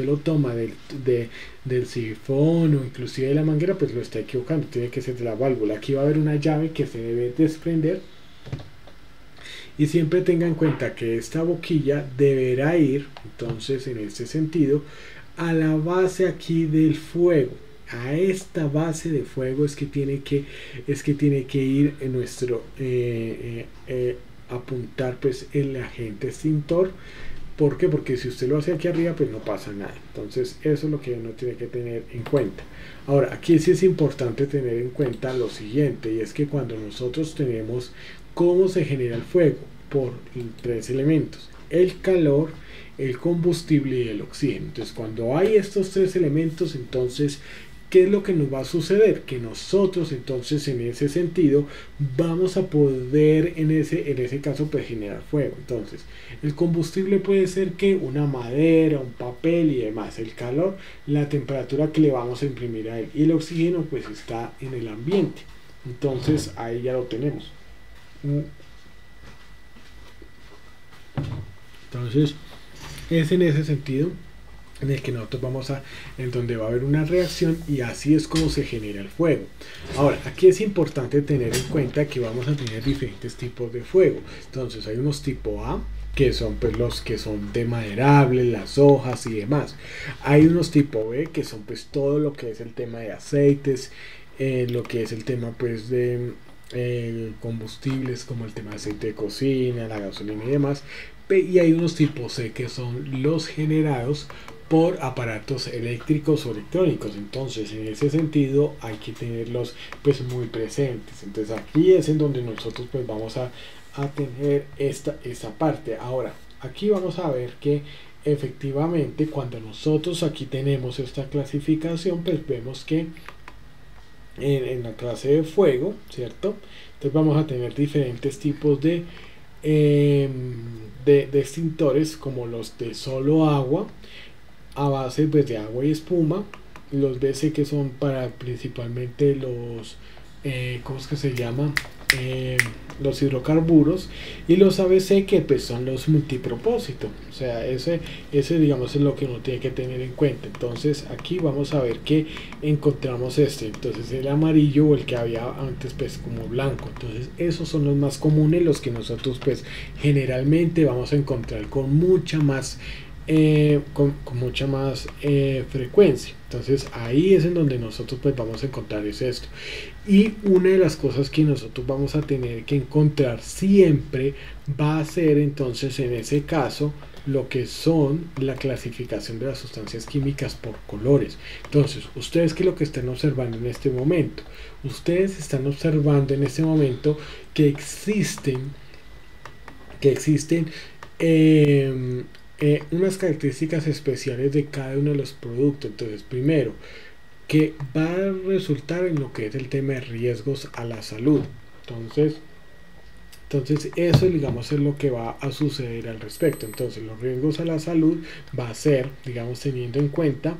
lo toma del sifón o inclusive de la manguera, pues lo está equivocando, tiene que ser de la válvula. Aquí va a haber una llave que se debe desprender, y siempre tenga en cuenta que esta boquilla deberá ir entonces en este sentido a la base aquí del fuego. A esta base de fuego es que tiene que ir en nuestro apuntar pues el agente extintor. ¿Por qué? Porque si usted lo hace aquí arriba, pues no pasa nada. Entonces eso es lo que uno tiene que tener en cuenta. Ahora aquí sí es importante tener en cuenta lo siguiente, y es que cuando nosotros tenemos cómo se genera el fuego por tres elementos: el calor, el combustible y el oxígeno. Entonces cuando hay estos tres elementos, entonces ¿qué es lo que nos va a suceder? Que nosotros entonces en ese sentido vamos a poder en ese caso pues generar fuego. Entonces el combustible puede ser que una madera, un papel y demás. El calor, la temperatura que le vamos a imprimir a él, y el oxígeno pues está en el ambiente. Entonces ahí ya lo tenemos. Entonces es en ese sentido en el que nosotros en donde va a haber una reacción, y así es como se genera el fuego. Ahora aquí es importante tener en cuenta que vamos a tener diferentes tipos de fuego. Entonces hay unos tipo A, que son pues los que son de maderables, las hojas y demás. Hay unos tipo B, que son pues todo lo que es el tema de aceites, lo que es el tema pues de combustibles, como el tema de aceite de cocina, la gasolina y demás. Y hay unos tipo C, que son los generados por aparatos eléctricos o electrónicos. Entonces en ese sentido hay que tenerlos pues muy presentes. Entonces aquí es en donde nosotros pues vamos a tener esta parte. Ahora aquí vamos a ver que efectivamente cuando nosotros aquí tenemos esta clasificación, pues vemos que en la clase de fuego, ¿cierto? Entonces vamos a tener diferentes tipos de extintores, como los de solo agua, a base pues, de agua y espuma, los BC, que son para principalmente los ¿cómo es que se llama? Los hidrocarburos, y los ABC, que pues son los multipropósito. O sea, ese digamos es lo que uno tiene que tener en cuenta. Entonces aquí vamos a ver que encontramos entonces el amarillo, o el que había antes pues como blanco. Entonces esos son los más comunes, los que nosotros pues generalmente vamos a encontrar con mucha más frecuencia. Entonces ahí es en donde nosotros pues vamos a encontrar esto. Y una de las cosas que nosotros vamos a tener que encontrar siempre va a ser entonces en ese caso lo que son la clasificación de las sustancias químicas por colores. Entonces ustedes, ¿qué es lo que están observando en este momento? Ustedes están observando en este momento que existen unas características especiales de cada uno de los productos. Entonces primero, que va a resultar en lo que es el tema de riesgos a la salud. Entonces eso digamos es lo que va a suceder al respecto. Entonces los riesgos a la salud va a ser, digamos, teniendo en cuenta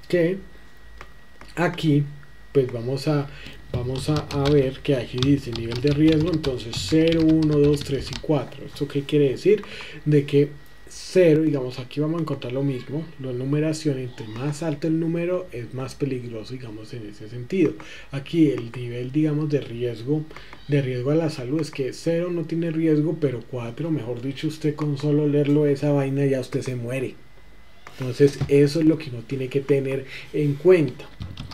que aquí pues vamos a ver que aquí dice nivel de riesgo, entonces 0, 1, 2, 3 y 4. ¿Esto qué quiere decir? De que cero, digamos, aquí vamos a encontrar lo mismo, la numeración, entre más alto el número es más peligroso, digamos, en ese sentido. Aquí el nivel, digamos, de riesgo a la salud es que cero no tiene riesgo, pero 4, mejor dicho, usted con solo leerlo esa vaina ya usted se muere. Entonces eso es lo que uno tiene que tener en cuenta.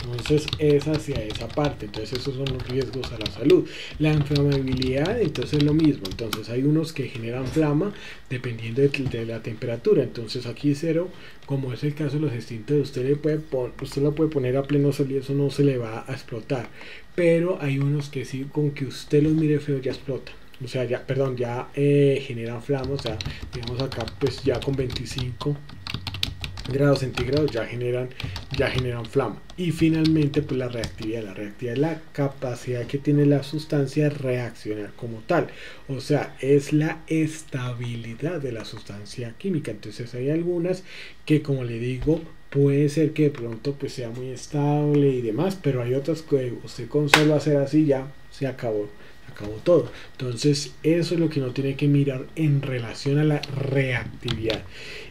Entonces es hacia esa parte. Entonces esos son los riesgos a la salud. La inflamabilidad, entonces es lo mismo. Entonces hay unos que generan flama dependiendo de la temperatura. Entonces aquí cero, como es el caso de los extintores, usted lo puede poner a pleno sol y eso no se le va a explotar. Pero hay unos que sí, con que usted los mire feo ya explota. O sea, ya, perdón, ya generan flama. O sea, digamos acá pues ya con 25 grados centígrados ya generan flama. Y finalmente pues la reactividad es la capacidad que tiene la sustancia de reaccionar como tal, o sea, es la estabilidad de la sustancia química. Entonces hay algunas que, como le digo, puede ser que de pronto pues sea muy estable y demás, pero hay otras que usted con solo hacer así ya se acabó todo. Entonces eso es lo que uno tiene que mirar en relación a la reactividad.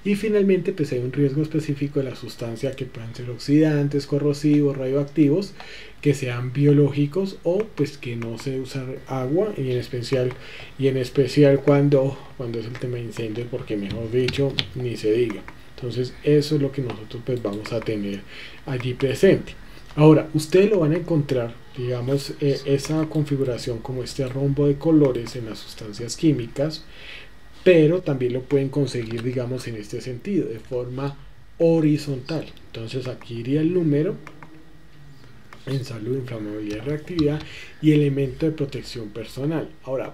Y finalmente pues hay un riesgo específico de la sustancia, que pueden ser oxidantes, corrosivos, radioactivos, que sean biológicos o pues que no se usa agua, y en especial cuando es el tema de incendio, porque mejor dicho ni se diga. Entonces eso es lo que nosotros pues vamos a tener allí presente. Ahora, ustedes lo van a encontrar, digamos, esa configuración como este rombo de colores en las sustancias químicas, pero también lo pueden conseguir, digamos, en este sentido, de forma horizontal. Entonces aquí iría el número en salud, inflamabilidad y reactividad, y elemento de protección personal. Ahora,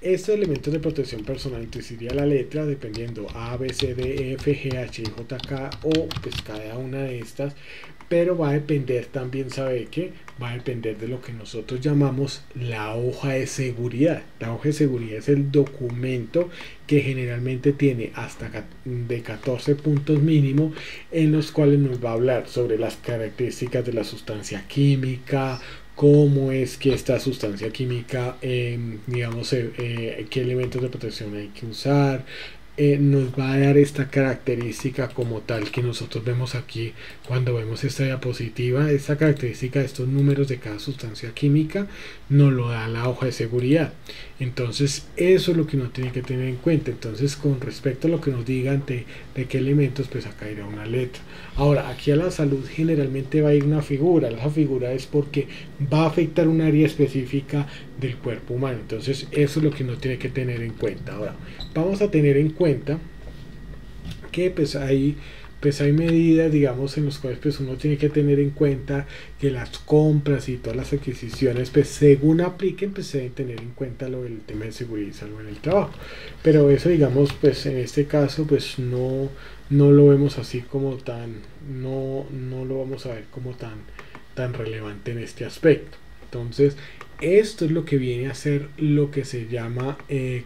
estos elementos de protección personal, entonces iría la letra dependiendo A, B, C, D, E, F, G, H, I, J, K, O, pues cada una de estas, pero va a depender también, ¿sabe qué? Va a depender de lo que nosotros llamamos la hoja de seguridad. La hoja de seguridad es el documento que generalmente tiene hasta de 14 puntos mínimo, en los cuales nos va a hablar sobre las características de la sustancia química, cómo es que esta sustancia química, digamos, qué elementos de protección hay que usar. Nos va a dar esta característica como tal que nosotros vemos aquí cuando vemos esta diapositiva. Esta característica de estos números de cada sustancia química nos lo da la hoja de seguridad. Entonces eso es lo que uno tiene que tener en cuenta. Entonces, con respecto a lo que nos digan de qué elementos, pues acá irá una letra. Ahora, aquí a la salud generalmente va a ir una figura. La figura es porque va a afectar un área específica del cuerpo humano. Entonces eso es lo que uno tiene que tener en cuenta. Ahora vamos a tener en cuenta que pues hay medidas, digamos, en las cuales pues uno tiene que tener en cuenta que las compras y todas las adquisiciones, pues según apliquen, pues se deben tener en cuenta lo del tema de seguridad y salud en el trabajo. Pero eso, digamos, pues en este caso pues no lo vemos así como no lo vamos a ver como tan relevante en este aspecto. Entonces esto es lo que viene a ser lo que se llama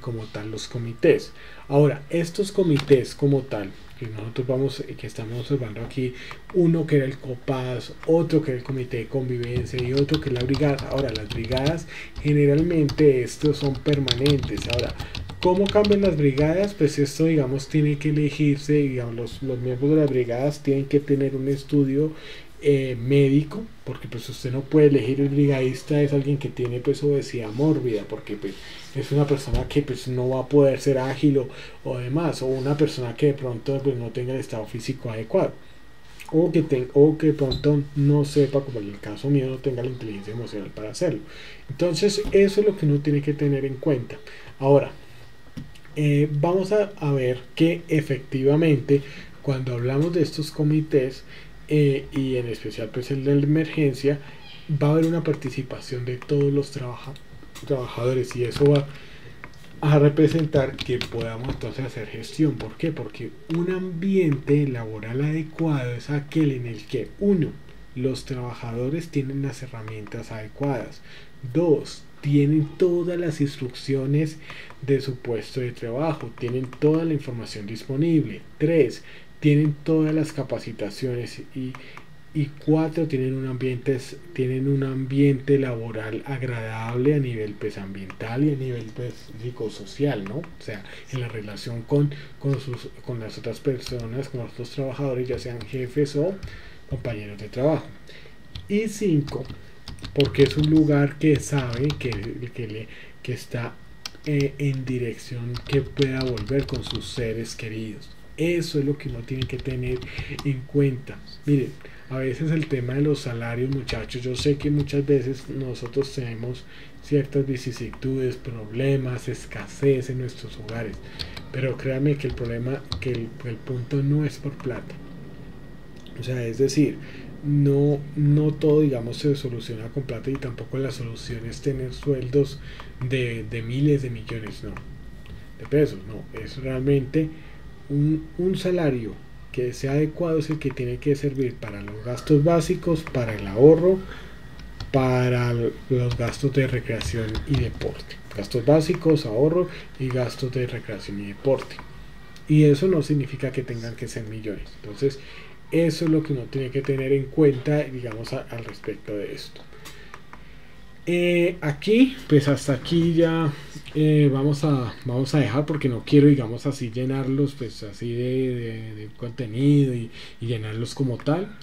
como tal los comités. Ahora, estos comités como tal que nosotros que estamos observando aquí, uno que era el COPAS, otro que era el comité de convivencia y otro que es la brigada. Ahora, las brigadas generalmente estos son permanentes. Ahora, ¿cómo cambian las brigadas? Pues esto, digamos, tiene que elegirse, digamos, los miembros de las brigadas tienen que tener un estudio médico, porque pues usted no puede elegir el brigadista, es alguien que tiene pues obesidad mórbida, porque pues es una persona que pues no va a poder ser ágil o demás, o una persona que de pronto pues no tenga el estado físico adecuado, o que de pronto no sepa, como en el caso mío, no tenga la inteligencia emocional para hacerlo. Entonces eso es lo que uno tiene que tener en cuenta. Ahora vamos a ver que efectivamente cuando hablamos de estos comités, y en especial pues el de la emergencia, va a haber una participación de todos los trabajadores, y eso va a representar que podamos entonces hacer gestión. ¿Por qué? Porque un ambiente laboral adecuado es aquel en el que, uno, los trabajadores tienen las herramientas adecuadas, dos, tienen todas las instrucciones de su puesto de trabajo, tienen toda la información disponible, tres, tienen todas las capacitaciones y y 4 tienen un ambiente laboral agradable a nivel pues ambiental y a nivel pues psicosocial, ¿no? O sea, en la relación con las otras personas, con los otros trabajadores, ya sean jefes o compañeros de trabajo. Y 5 porque es un lugar que sabe que está en dirección que pueda volver con sus seres queridos. Eso es lo que uno tiene que tener en cuenta. Miren, a veces el tema de los salarios, muchachos, yo sé que muchas veces nosotros tenemos ciertas vicisitudes, problemas, escasez en nuestros hogares, pero créanme que el problema, que el punto no es por plata. O sea, es decir, no todo, digamos, se soluciona con plata y tampoco la solución es tener sueldos de miles de millones, no, de pesos, no. Es realmente un salario que sea adecuado, es el que tiene que servir para los gastos básicos, para el ahorro, para los gastos de recreación y deporte. Gastos básicos, ahorro y gastos de recreación y deporte. Y eso no significa que tengan que ser millones. Entonces, eso es lo que uno tiene que tener en cuenta, digamos, al respecto de esto. Aquí, pues hasta aquí ya vamos a dejar porque no quiero, digamos, así llenarlos, pues así de contenido y llenarlos como tal.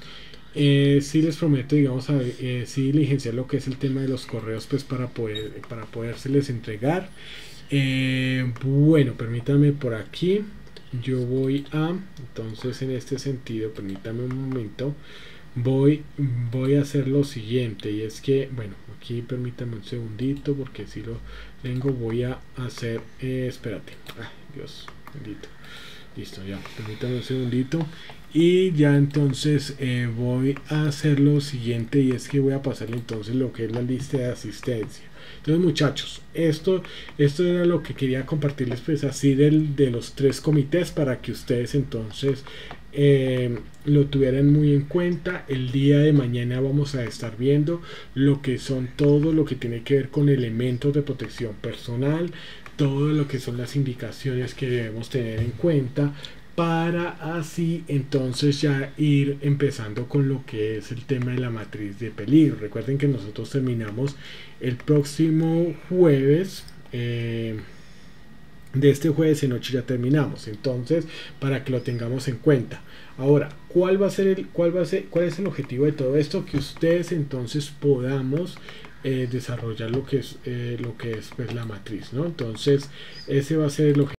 Sí les prometo, digamos, sí diligenciar lo que es el tema de los correos, pues para podérseles entregar. Bueno, permítanme por aquí. Yo voy a, entonces en este sentido, permítame un momento, voy a hacer lo siguiente y es que, bueno, aquí permítame un segundito porque si lo tengo voy a hacer, espérate, ay Dios bendito, listo ya, permítame un segundito y ya entonces voy a hacer lo siguiente y es que voy a pasar entonces lo que es la lista de asistencia. Entonces muchachos, esto era lo que quería compartirles pues así de los 3 comités para que ustedes entonces lo tuvieran muy en cuenta. El día de mañana vamos a estar viendo lo que son todo lo que tiene que ver con elementos de protección personal, todo lo que son las indicaciones que debemos tener en cuenta para así entonces ya ir empezando con lo que es el tema de la matriz de peligro. Recuerden que nosotros terminamos el próximo jueves, de este jueves en noche ya terminamos, entonces para que lo tengamos en cuenta. Ahora, ¿cuál es el objetivo de todo esto? Que ustedes entonces podamos desarrollar lo que es pues, la matriz, ¿no? Entonces ese va a ser el objetivo.